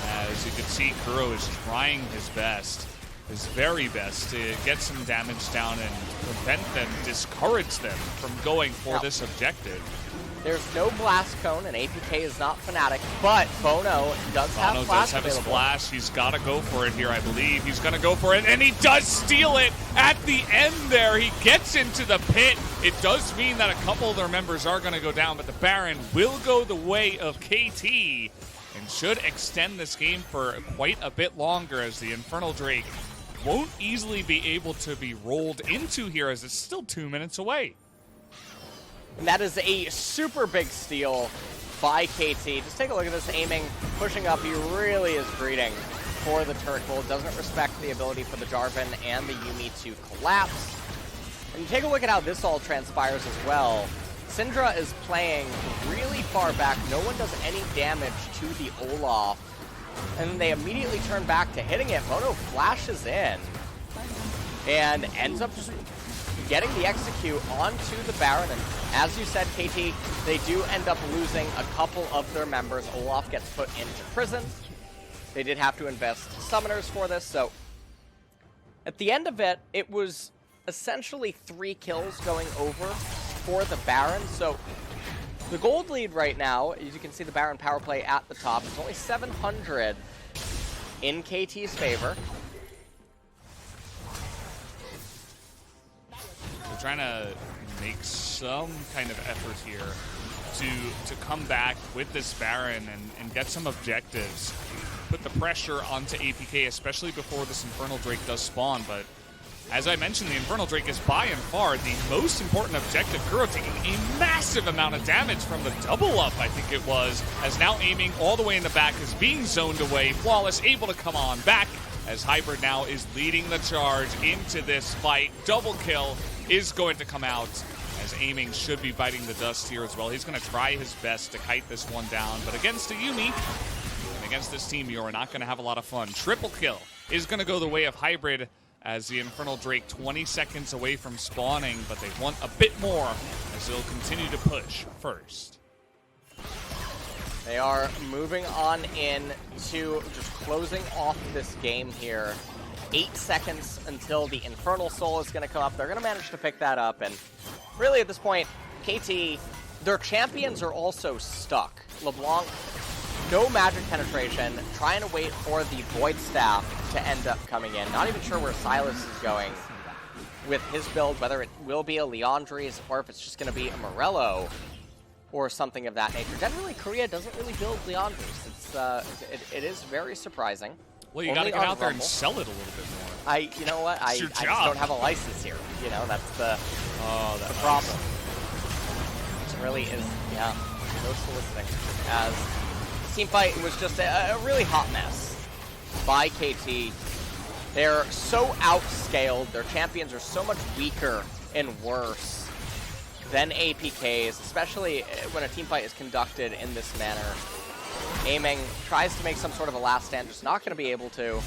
As you can see, Kuro is trying his best, his very best, to get some damage down and prevent them, discourage them from going for this objective. There's no Blast Cone, and APK is not Fnatic, but Bono does have Flash his available. Flash. He's got to go for it here, I believe. He's going to go for it, and he does steal it at the end there. He gets into the pit. It does mean that a couple of their members are going to go down, but the Baron will go the way of KT and should extend this game for quite a bit longer, as the Infernal Drake won't easily be able to be rolled into here, as it's still 2 minutes away. And that is a super big steal by KT. Just take a look at this aiming, pushing up. He really is greeting for the turret pull. Doesn't respect the ability for the Jarvan and the Yuumi to collapse. And you take a look at how this all transpires as well. Syndra is playing really far back. No one does any damage to the Olaf. And then they immediately turn back to hitting it. Bono flashes in and ends up just getting the execute onto the Baron. And as you said, KT, they do end up losing a couple of their members. Olaf gets put into prison. They did have to invest summoners for this, so at the end of it, it was essentially 3 kills going over for the Baron. So the gold lead right now, as you can see the Baron power play at the top, is only 700 in KT's favor. We're trying to make some kind of effort here to come back with this Baron and get some objectives. Put the pressure onto APK, especially before this Infernal Drake does spawn. But as I mentioned, the Infernal Drake is by and far the most important objective. Kuro taking a massive amount of damage from the double up, I think it was, as now aiming all the way in the back, is being zoned away. Flawless able to come on back, as Hybrid now is leading the charge into this fight. Double kill is going to come out, as aiming should be biting the dust here as well. He's going to try his best to kite this one down, but against a Yuumi and against this team, you're not going to have a lot of fun. Triple kill is going to go the way of Hybrid, as the Infernal Drake 20 seconds away from spawning, but they want a bit more as they'll continue to push first. They are moving on in to just closing off this game here. 8 seconds until the Infernal Soul is going to come up. They're going to manage to pick that up, and really at this point, KT, their champions are also stuck. LeBlanc, no magic penetration, trying to wait for the Void Staff to end up coming in. Not even sure where Silas is going with his build, whether it will be a Leandri's or if it's just going to be a Morello or something of that nature. Generally, Korea doesn't really build Leandri's. It is very surprising. Well, you got to get out there and sell it a little bit more. You know what? I just don't have a license here. You know, that's the problem. It really is, yeah, no soliciting. As teamfight was just a really hot mess by KT. They're so outscaled. Their champions are so much weaker and worse than APKs, especially when a teamfight is conducted in this manner. Aiming tries to make some sort of a last stand, just not going to be able to.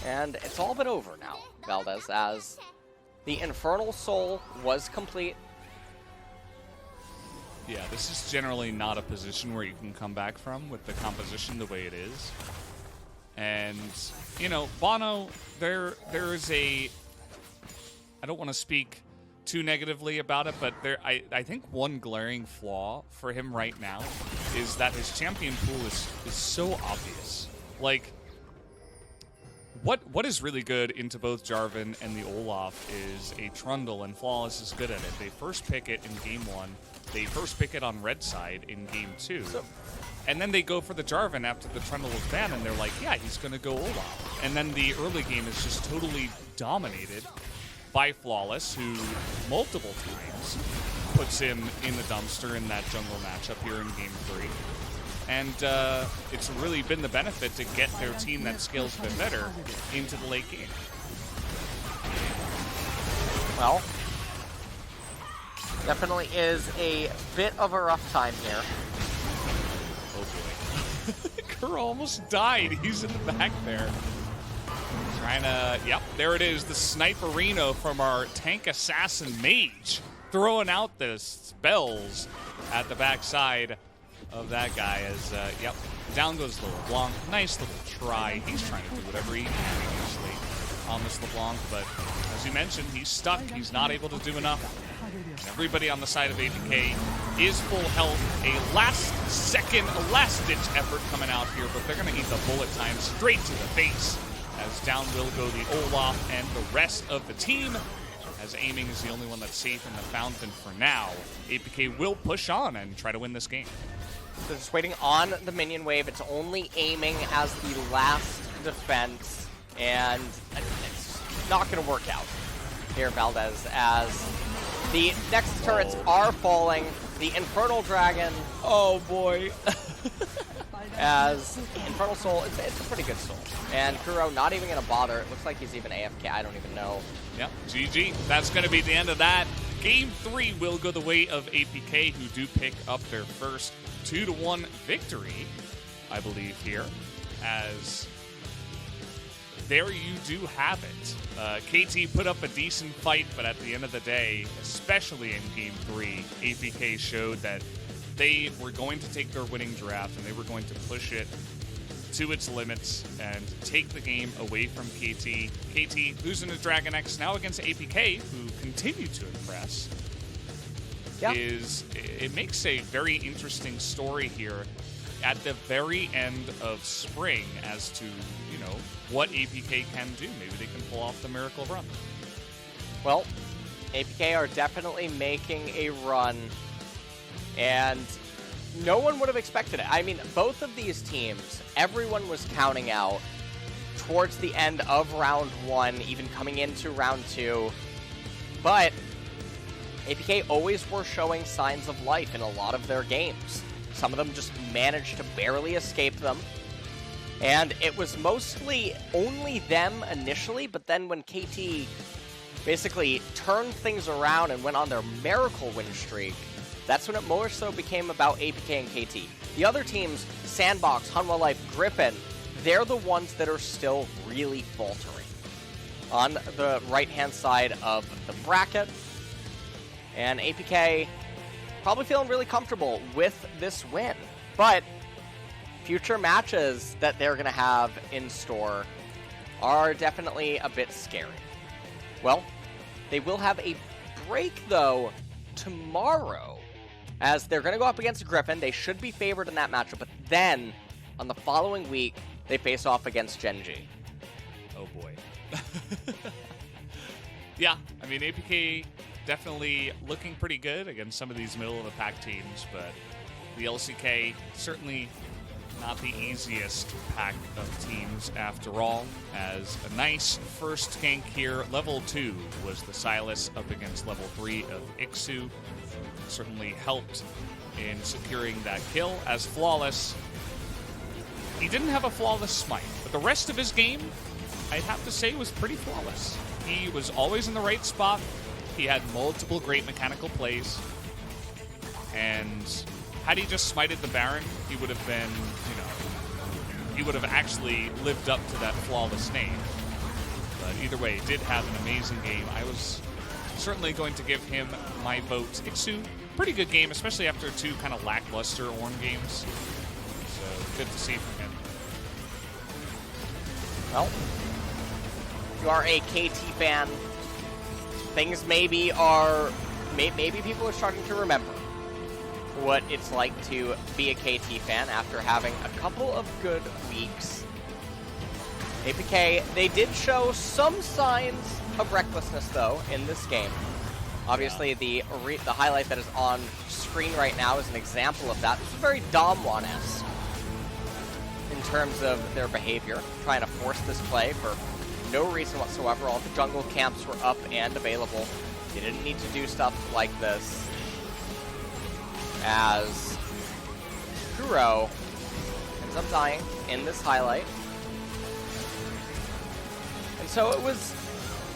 And it's all but over now, Valdez, as the Infernal Soul was complete. Yeah, this is generally not a position where you can come back from with the composition the way it is. And, you know, Bono, there is a... I don't want to speak too negatively about it, but I think one glaring flaw for him right now is that his champion pool is so obvious. Like, what is really good into both Jarvan and the Olaf is a Trundle, and Flawless is good at it. They first pick it in game 1. They first pick it on red side in game 2. And then they go for the Jarvan after the Trundle was banned, and they're like, yeah, he's going to go Olaf. And then the early game is just totally dominated by Flawless, who multiple times puts him in the dumpster in that jungle matchup here in game 3. And it's really been the benefit to get their team that scales a bit better into the late game. Well, definitely is a bit of a rough time here. Oh boy. Kerr almost died. He's in the back there. Trying to, yep, there it is. The Sniperino from our tank assassin mage. Throwing out the spells at the backside of that guy as, yep, down goes LeBlanc. Nice little try. He's trying to do whatever he can usually on this LeBlanc, but as you mentioned, he's stuck. He's not able to do enough. Everybody on the side of APK is full health. A last-second, last-ditch effort coming out here, but they're going to eat the bullet time straight to the face as down will go the Olaf and the rest of the team, as aiming is the only one that's safe in the fountain for now. APK will push on and try to win this game. So just waiting on the minion wave. It's only aiming as the last defense, and it's not going to work out here, Valdez, as the next turrets are falling. The Infernal Dragon, oh boy. As Infernal Soul, it's a pretty good soul. And Kuro not even going to bother. It looks like he's even AFK. I don't even know. Yep, GG. That's going to be the end of that. Game 3 will go the way of APK, who do pick up their first 2-1 victory, I believe, here. As there you do have it. KT put up a decent fight, but at the end of the day, especially in Game 3, APK showed that they were going to take their winning draft and they were going to push it to its limits and take the game away from KT. KT losing to Dragon X now against APK, who continue to impress. Yeah. It makes a very interesting story here at the very end of spring as to, you know, what APK can do. Maybe they can pull off the miracle run. Well, APK are definitely making a run, and no one would have expected it. I mean, both of these teams, everyone was counting out towards the end of round 1, even coming into round 2. But APK always were showing signs of life in a lot of their games. Some of them just managed to barely escape them. And it was mostly only them initially, but then when KT basically turned things around and went on their miracle win streak, that's when it more so became about APK and KT. The other teams, Sandbox, Hanwha Life, Griffin, they're the ones that are still really faltering. On the right-hand side of the bracket, and APK probably feeling really comfortable with this win. But future matches that they're going to have in store are definitely a bit scary. Well, they will have a break, though, tomorrow, as they're going to go up against Griffin. They should be favored in that matchup, but then on the following week, they face off against Gen G. Oh boy. Yeah, I mean, APK definitely looking pretty good against some of these middle-of-the-pack teams, but the LCK certainly not the easiest pack of teams after all, as a nice first gank here. Level 2 was the Sylas up against level 3 of Ixu. Certainly helped in securing that kill, as Flawless, he didn't have a flawless smite, but the rest of his game, I'd have to say, was pretty flawless. He was always in the right spot. He had multiple great mechanical plays, and had he just smited the Baron, he would have been, you know, he would have actually lived up to that flawless name. But either way, he did have an amazing game. I was certainly going to give him my vote. Ixu, pretty good game, especially after 2 kind of lackluster Ornn games. So good to see from him. Well, if you are a KT fan, things maybe people are starting to remember what it's like to be a KT fan after having a couple of good weeks. APK, they did show some signs of recklessness, though, in this game. Obviously, the highlight that is on screen right now is an example of that. It's very Damwon-esque in terms of their behavior, trying to force this play for no reason whatsoever. All the jungle camps were up and available. They didn't need to do stuff like this. As Kuro ends up dying in this highlight. And so it was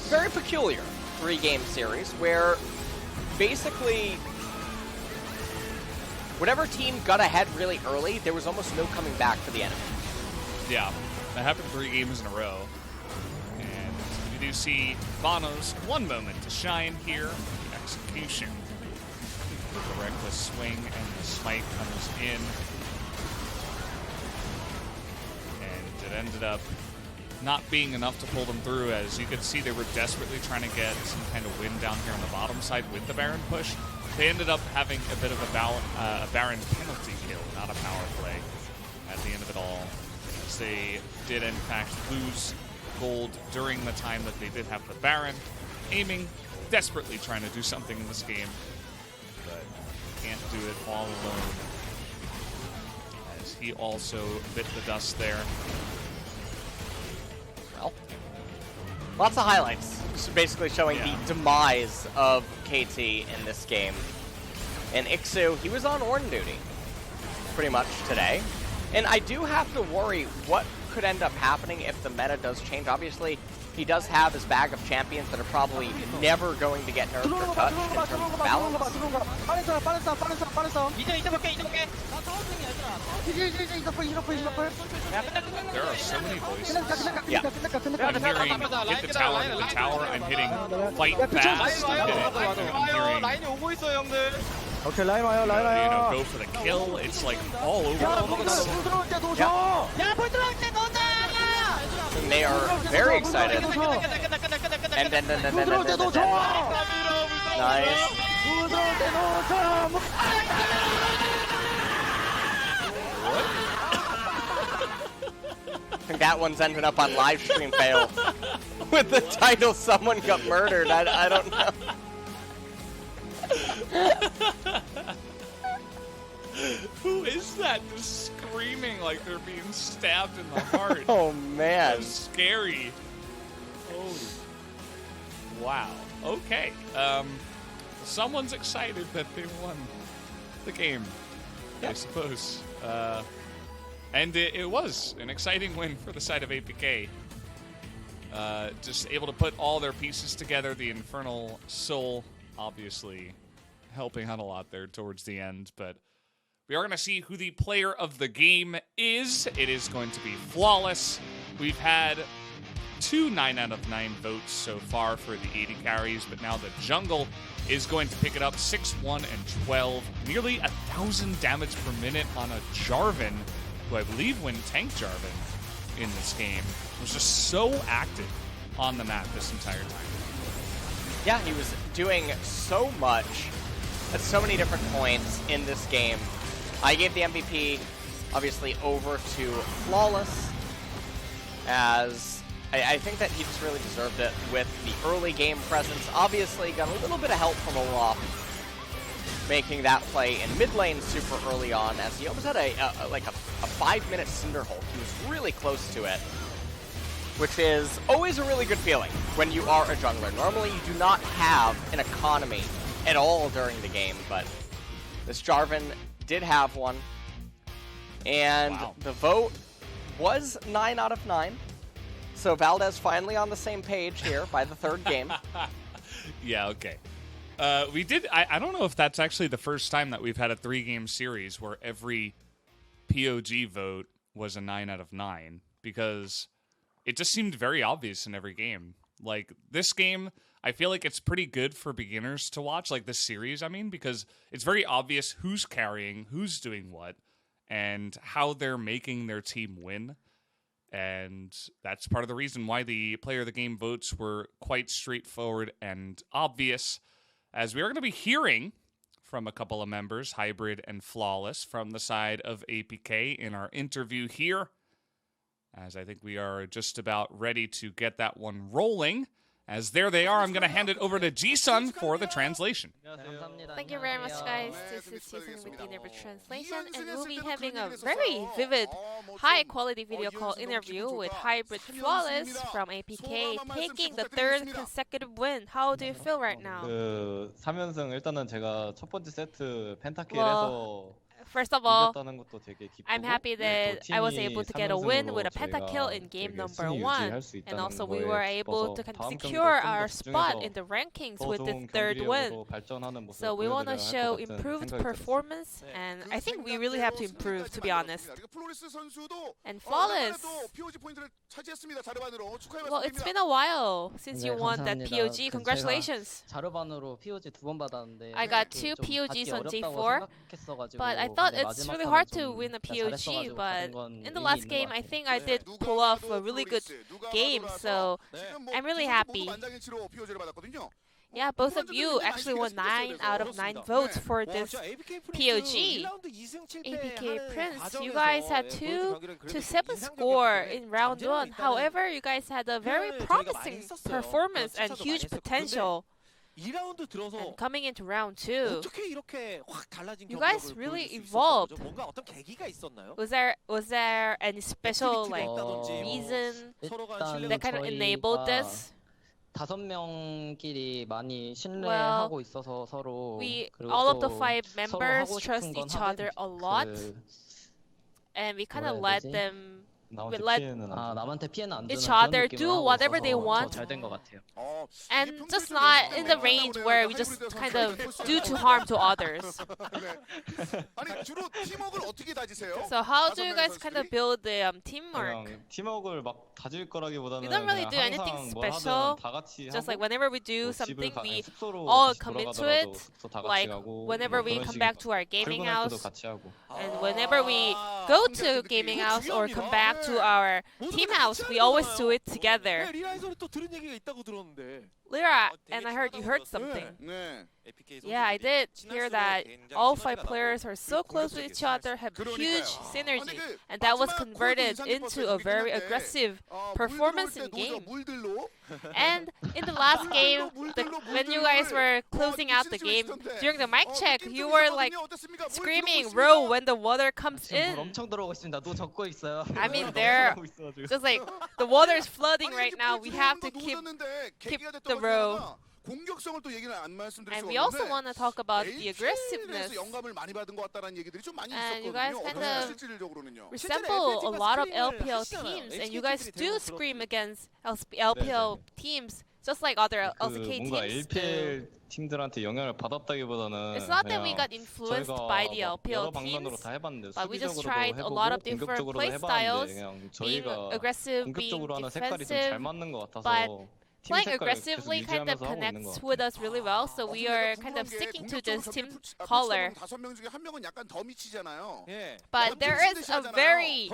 very peculiar 3-game series where basically whatever team got ahead really early, there was almost no coming back for the enemy. Yeah, that happened 3 games in a row. And we do see Bono's one moment to shine here. The execution. The reckless swing and the smite comes in. And it ended up not being enough to pull them through. As you could see, they were desperately trying to get some kind of win down here on the bottom side with the Baron push. They ended up having a bit of a Baron penalty kill, not a power play at the end of it all. As they did, in fact, lose gold during the time that they did have the Baron, aiming, desperately trying to do something in this game, but can't do it all alone. As he also bit the dust there. Well, lots of highlights. Just basically showing the demise of KT in this game. And Ixu, he was on Ornn duty pretty much today. And I do have to worry what could end up happening if the meta does change. Obviously, he does have his bag of champions that are probably never going to get nerfed or touched in terms of balance. There are so many voices. Yeah. I'm hearing hit the tower, I'm hitting fight fast, I'm hearing 오케이 라인 와요 라인 와요 go for the kill. It's like all over 야 the 포인트 place. 들어올 때 놓쳐 야 포인트 들어올 때 놓쳐 And they are very excited. And then. 들어올 때 놓쳐 Nice. 들어올 때 놓쳐 I think that one's ended up on live stream fail. With the title, someone got murdered. I don't know. Who is that just screaming like they're being stabbed in the heart? Oh man. That's scary. Oh. Wow. Okay. Someone's excited that they won the game, I suppose. And it was an exciting win for the side of APK. Just able to put all their pieces together. The Infernal Soul, obviously, helping out a lot there towards the end. But we are going to see who the player of the game is. It is going to be Flawless. We've had 2 9 out of 9 votes so far for the 80 carries, but now the jungle is going to pick it up 6-1 and 12. Nearly 1,000 damage per minute on a Jarvan, who I believe when tanked Jarvan in this game was just so active on the map this entire time. Yeah, he was doing so much at so many different points in this game. I gave the MVP, obviously, over to Flawless, as I think that he just really deserved it with the early game presence. Obviously, got a little bit of help from Olaf, making that play in mid lane super early on, as he almost had a 5-minute Cinderhulk. He was really close to it, which is always a really good feeling when you are a jungler. Normally, you do not have an economy at all during the game, but this Jarvan did have one. And the vote was 9 out of 9. So Valdez finally on the same page here by the 3rd game. Yeah, okay. We did. I don't know if that's actually the first time that we've had a 3-game series where every POG vote was a 9 out of 9, because it just seemed very obvious in every game. Like, this game, I feel like it's pretty good for beginners to watch, like this series, I mean, because it's very obvious who's carrying, who's doing what, and how they're making their team win. And that's part of the reason why the player of the game votes were quite straightforward and obvious, as we are going to be hearing from a couple of members, Hybrid and Flawless, from the side of APK in our interview here, as I think we are just about ready to get that one rolling. As there they are, I'm going to hand it over to Ji-sun for the translation. Thank you very much, guys. This is Ji-sun with the interview translation, and we'll be having a very vivid, high-quality video call interview with Hybrid Flawless from APK, taking the third consecutive win. How do you feel right now? 3연승 일단은 제가 첫 번째 세트 펜타킬 Well, 해서 first of all, 이겼다는 것도 되게 기쁘고 I'm happy that I was able to get a win with a pentakill in game 되게 number 순위 1, 유지할 수 and 있다는 also we 거에 were able 기뻐서 to kind of 다음 secure 경기도 our 좀더 spot 집중해서 in the rankings 더 with this 좋은 third win. 경기력으로 발전하는 모습을 So we want to 보여드려야 할 show 것 같은 improved 생각이 들었어요. performance, and I think we really have to improve, to be honest. And Flawless, well, it's been a while since you won that POG. Congratulations. 자르반으로 POG 2번 받았는데 I got 2 POGs on J4, but I thought it's really hard to win a POG, but in the last game, I think I did pull off a really good game, so I'm really happy. Yeah, both of you actually won 9 out of 9 votes for this POG. APK Prince, you guys had 2-7 score in round 1. However, you guys had a very promising performance and huge potential. And coming into round 2, you guys really evolved. Was there any special reason that kind of enabled this? 5명끼리 많이 신뢰하고 있어서 서로 All of the 5 members trust each other a lot, and we kind of let them 남한테 피해는 안 each other do whatever they want, 잘된 것 같아요. and just not in the range where we just kind of do to harm to others. So how do you guys kind of build the teamwork? 팀워크를 막 다질 거라기보다는 We don't really do anything 항상 뭘 special. 하든 다 같이 Just 하고 like whenever we do 뭐 집을 something, we 숙소로 all 다시 commit to 돌아가더라도 it. 숙소 다 같이 Like 가고 whenever 뭐 we 그런 come 식으로 back to our gaming 출근할 때도 house, 같이 하고 and whenever we go to gaming house or come back to our team house, we always do it together. Lyra, and I heard you heard something. Yeah, I did hear that all 5 players are so close with each other, have huge synergy, and that was converted into a very aggressive performance in game. And in the last game, when you guys were closing out the game, during the mic check, you were like screaming "row" when the water comes in. 엄청 들어오고 있습니다. 노 적고 있어요. I mean, they're just like the water is flooding right now. We have to keep the row. And we also want to talk about the aggressiveness. And you guys kind of resemble a lot of LPL teams, and you guys do scream against LPL teams, just like other LCK 뭔가 teams LPL do. 팀들한테 영향을 받았다기보다는 It's not that we 그냥 got influenced by the 저희가 LPL 여러 방면으로 teams, 다 해봤는데 but we just 수비적으로도 tried a lot 해보고 of different 공격적으로도 play 해봤는데 styles, 그냥 being 저희가 aggressive, being 공격적으로 하는 색깔이 좀 잘 defensive, 맞는 것 같아서 but 팀 playing 색깔을 계속 aggressively kind of 유지하면서 하고 있는 것 connects 같아요. with us really well, so we are kind of sticking to this team color. But there is a very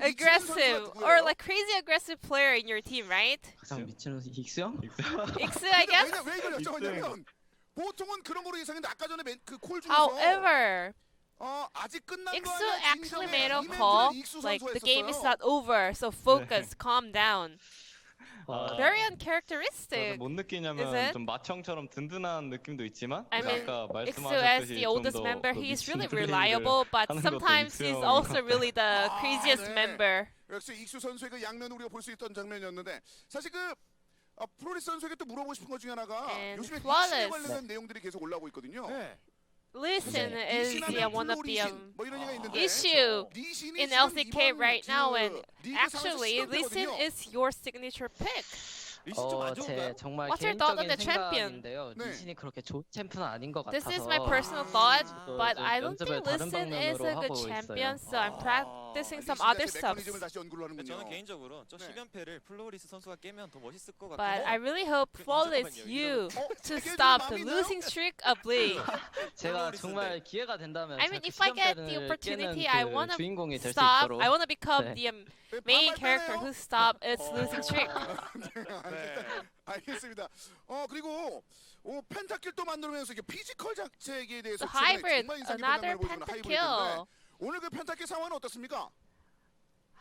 aggressive or like crazy aggressive player in your team, right? 가장 미치는 익수 형? Iksu, I guess. However, Iksu actually made a call like the game is not over, so focus, calm down. Very uncharacteristic. 못 Is 느끼냐면 it? 좀 마청처럼 든든한 느낌도 있지만 I mean, 아까 Iksu as 말씀하셨듯이 the 좀 oldest 더 member, 그 he's 미친 really 플레이를 reliable, but 하는 것도 sometimes he's 익수 also 형인 것 really the craziest 네. member. 역시 익수 선수의 그 양면 우리가 볼 수 있던 장면이었는데 사실 그 프로리스 선수에게 또 물어보고 싶은 것 중에 하나가 And 요즘에 Flawless. 리신에 관련된 내용들이 계속 올라오고 있거든요. Listen is one of the 뭐 이런 얘기가 있는데 issue 리신이 in 지금 LCK 이번 right now, and 그 리그 상에서 actually, 시작되거든요. Listen is your signature pick. 제 정말 What's your thought on 개인적인 the champion? 생각인데요. 네. 리신이 그렇게 좋은 챔프는 아닌 것 This 같아서. is my personal thought, but 좀 I don't 연습을 think 다른 Listen is a 방면으로 good 하고 champion, 있어요. so I'm practicing some other subs. 메커니즘을 다시 연구를 하는군요. 저는 개인적으로 저 네. 10연패를 플로리스 선수가 깨면 더 멋있을 것 같긴 But 해요. I really hope Flawless you to stop the losing streak of Lee. 제가 정말 기회가 된다면 I mean, 그 if I get the 시간대를 opportunity, 깨는 I 그 wanna 주인공이 될 수 stop. 있도록. I wanna become 네. the main character who stopped its losing streak. 알겠습니다. 그리고 펜타킬도 만들면서 이게 피지컬 자체에 대해서 The hybrid, 정말 인상 깊은 another 장면을 보여주는 하이브리드인데 pentakill. 오늘 그 펜타킬 상황은 어떻습니까?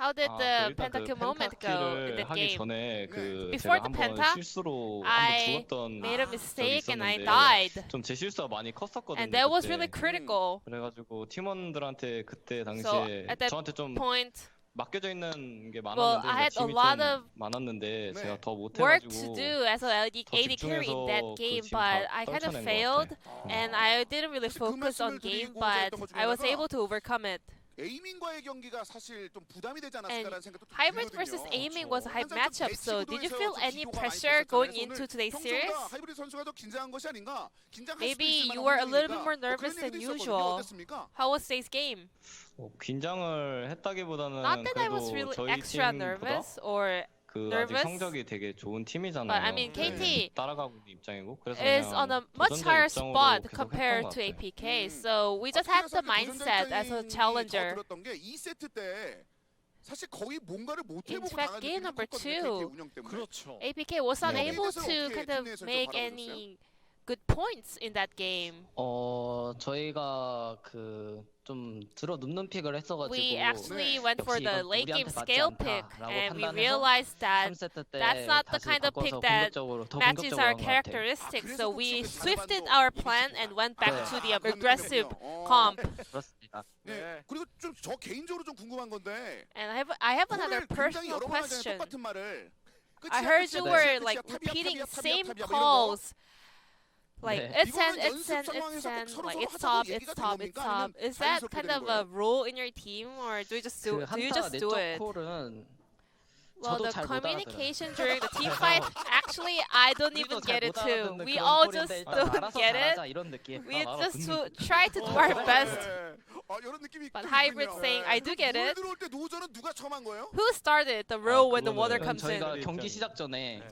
How did the 일단 pentakill moment go in 펜타킬을 the 하기 game? 전에 그 Before 제가 the 한번 penta, 실수로 I 한번 죽었던 made a 적이 mistake and I 있었는데 died. 좀 제 실수가 많이 컸었거든요. And that was 그때. really critical. 그래가지고 팀원들한테 그때 So 당시에 at that 저한테 좀 point, 맡겨져 있는 게 well, 많았는데 I had a 팀이 lot 좀 of 많았는데 네. 제가 더 work to 못해가지고 do as an AD carry in that 집중해서 game, 그 팀 but 다 I kind of 떨쳐낸 것 failed, 같아. and I didn't really 사실 그 focus on 말씀을 game, 드리고자 but 했던 것 중에 I was 하나가 able to overcome it. 에이밍과의 경기가 사실 좀 부담이 되지 And 않았을까라는 생각도 좀 hybrid 들거든요. versus aiming was a hype 항상 좀 matchup, so did you feel 대치구도에서 any 기도가 많이 pressure 있었잖아요. going 그래서 into 오늘 today's 평소보다 series? 하이브리드 선수가 더 긴장한 것이 아닌가? 긴장할 수도 Maybe 있을 you 만한 were a little bit 환경이니까 more nervous 그런 than 얘기도 있었거든요. usual. 어땠습니까? How was today's game? 긴장을 했다기보다는 Not that I was 그래도 really 저희 extra 팀보다 nervous or 그 아직 nervous. 성적이 되게 좋은 팀이잖아요. But I mean, KT 따라가고 있는 입장이고 그래서 is 그냥 on a much 도전자 higher 입장으로 spot 계속 compared 했던 것 to 같아요. APK, so we just had the mindset as a challenger. 들었던 게 2세트 때 사실 거의 뭔가를 못 In 해보고 fact, 나간 game number 느낌이 two, 컸거든요, KT 운영 때문에. 그렇죠. APK was not 네. able 여기에서 to 어떻게 kind of 팀 내에서 좀 make 바라보셨어요? any good points in that game. 저희가 그 좀 들어 눕는 픽을 했어가지고 We actually went for 역시 the 이건 late game 우리한테 맞지 scale pick, 않다라고 and we 판단해서 realized that 3세트 때 that's not the 다시 kind of pick 바꿔서 that 공격적으로 더 matches 공격적으로 our 한것 같아요. characteristics. So we 그래서 swifted 잘해봤노. our plan and went back 네. to the 그런 aggressive 느낌이군요. comp. 그렇습니다. 네. 그리고 좀 저 개인적으로 좀 궁금한 건데 And I have another 콜을 굉장히 personal 여러 번 하잖아요. question. 똑같은 말을. I 끝이야, heard 끝이야, you 끝이야, were 끝이야, like 탑이야, repeating 탑이야, 탑이야, same 탑이야, 뭐 이런 거. calls. Like 네. it's 이거는 an, 연습 it's 상황에서 an, 서로 like 서로 it's 하자고 top, 얘기가 it's 된 top, it's 겁니까? top. 아니면 Is that 자연스럽게 kind 되는 of 거예요? a rule in your team, or do you just do 그 you 한타 just do 내적 it? 콜은 Well, 저도 the 잘 못 알아들어요. communication during the team fight, actually, I don't even 우리도 get 잘 it 못 too. 알아듣는 We 그런 all 콜인데 just 일단 don't 알아서 get it. 잘하자 이런 느낌. We just try to do our best. 이런 느낌이 But 좀 hybrid 있군요. saying, I do get 물 it. 들어올 때 노저는 누가 처음 한 거예요? Who started the rule when the water 그거는 comes in? 저희가 경기 시작 전에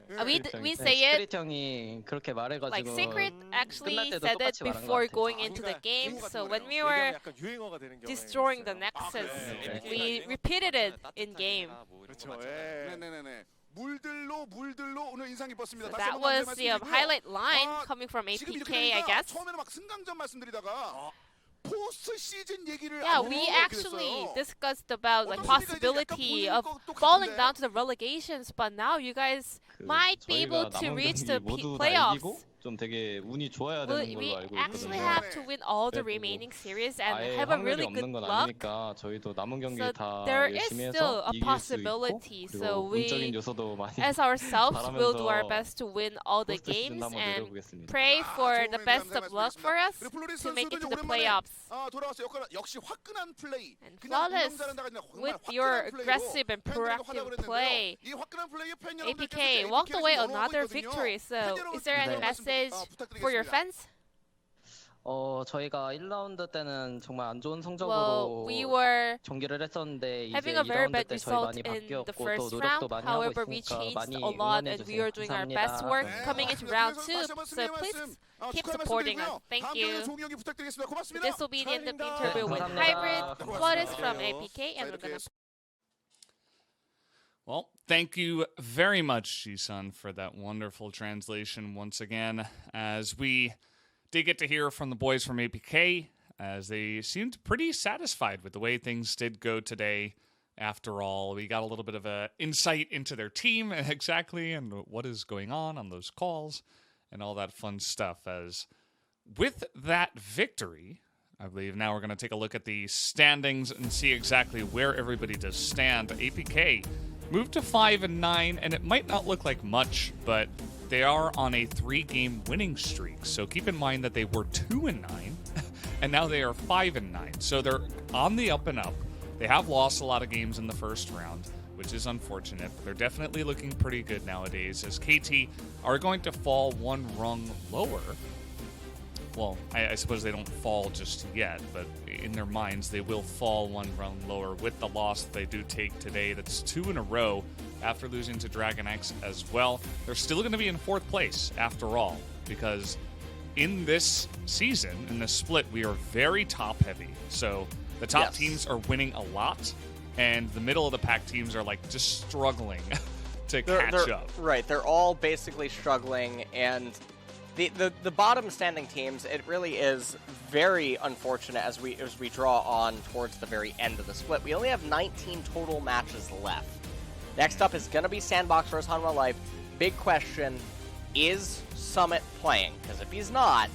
We say it. 스크릿 형이 그렇게 말해가지고 Like Secret actually 끝날 때도 said it 똑같이 말한 것 before 같아요. going into the game. So when we were 약간 유행어가 되는 경우가 destroying the 있어요. Nexus, 네. we repeated it in game. 그렇죠. 네네네. 물들로 오늘 인상 깊었습니다. So 다시 that 한번 was 감사의 the 말씀드리고요. highlight line 아, coming from 지금 이렇게 APK, I 되니까 guess. 처음에는 막 승강전 말씀드리다가 포스트 시즌 얘기를 Yeah, 안 we 해보고 actually 그랬어요. discussed about like 어떻습니까? 이제 약간 possibility 보이는 of 것 똑같은데? falling down to the relegations, but now you guys might be able to reach the 모두 다 playoffs. 이기고 좀 되게 운이 좋아야 We, 되는 we 걸로 알고 actually 있거든요. have to win all the 그래도 remaining series and 아예 have a 확률이 really good 없는 건 luck. 아니니까 저희도 남은 경기 So 다 there is 열심히 still 해서 a 이길 수 있고 possibility. 그리고 So 운적인 we, 요소도 많이 as ourselves, will do our 바라면서 best to win all the 포스트 시즌 games 한번 and 내려보겠습니다. pray for 좋은 the 의견 best 감사의 of luck for us 그리고 플로리스 to make it 선수도 to the 오랜만에 playoffs. 돌아왔어요. 역시 화끈한 플레이. And 그냥 flawless 운영 잘한다가 아니라 정말 with 화끈한 your 플레이로 aggressive and 팬들에게 proactive 화답을 했는데요. play. 이 화끈한 플레이에 팬 여러분들께서 APK walked away APK 를 너무 another 하고 있거든요. victory. So 팬 is there any 여러분들 message 부탁드리겠습니다. for your fans? 저희가 1라운드 때는 정말 안 좋은 Well, 성적으로 we were 경기를 했었는데 이제 having a very 2라운드 bad 때 저희 result 많이 in the 바뀌었고 또 first 노력도 round. 많이 하고 However, we 있으니까 changed 많이 a lot and 응원해주세요. we are doing our best 감사합니다. work 네, coming into 고맙습니다. round 그래서 2. 다시 한번 So 승리의 please 말씀, keep 축하의 supporting us. 말씀드리고요. Thank 다음 you. 경기에 좋은 경기 부탁드리겠습니다. 고맙습니다. This will be the end of the 축하드립니다. interview with 감사합니다. Hybrid 고맙습니다. Flawless from 고맙습니다. APK, and we're 이렇게 gonna. Well, thank you very much, Shisun, for that wonderful translation once again, as we did get to hear from the boys from APK, as they seemed pretty satisfied with the way things did go today. After all, we got a little bit of a insight into their team exactly and what is going on those calls and all that fun stuff. As with that victory, I believe now we're going to take a look at the standings and see exactly where everybody does stand. APK moved to 5-9, and it might not look like much, but they are on a 3-game winning streak. So keep in mind that they were 2-9, and now they are 5-9. So they're on the up and up. They have lost a lot of games in the first round, which is unfortunate. They're definitely looking pretty good nowadays, as KT are going to fall one rung lower. Well, I suppose they don't fall just yet, but in their minds, they will fall one rung lower with the loss that they do take today. That's 2 in a row after losing to Dragon X as well. They're still going to be in 4th place after all, because in this season, in this split, we are very top-heavy. So the top teams are winning a lot, and the middle of the pack teams are like just struggling to catch up. Right, they're all basically struggling, and the bottom standing teams, it really is very unfortunate as we draw on towards the very end of the split. We only have 19 total matches left. Next up is going to be Sandbox versus Hanwha Life. Big question, is Summit playing? Because if he's not,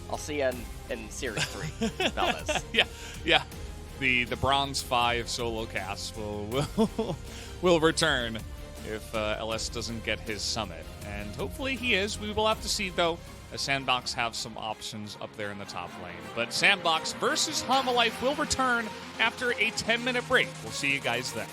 I'll see you in Series 3. About this. Yeah. The Bronze 5 solo cast will return if LS doesn't get his Summit. And hopefully he is. We will have to see, though, as Sandbox have some options up there in the top lane. But Sandbox versus Hanwha Life will return after a 10-minute break. We'll see you guys then.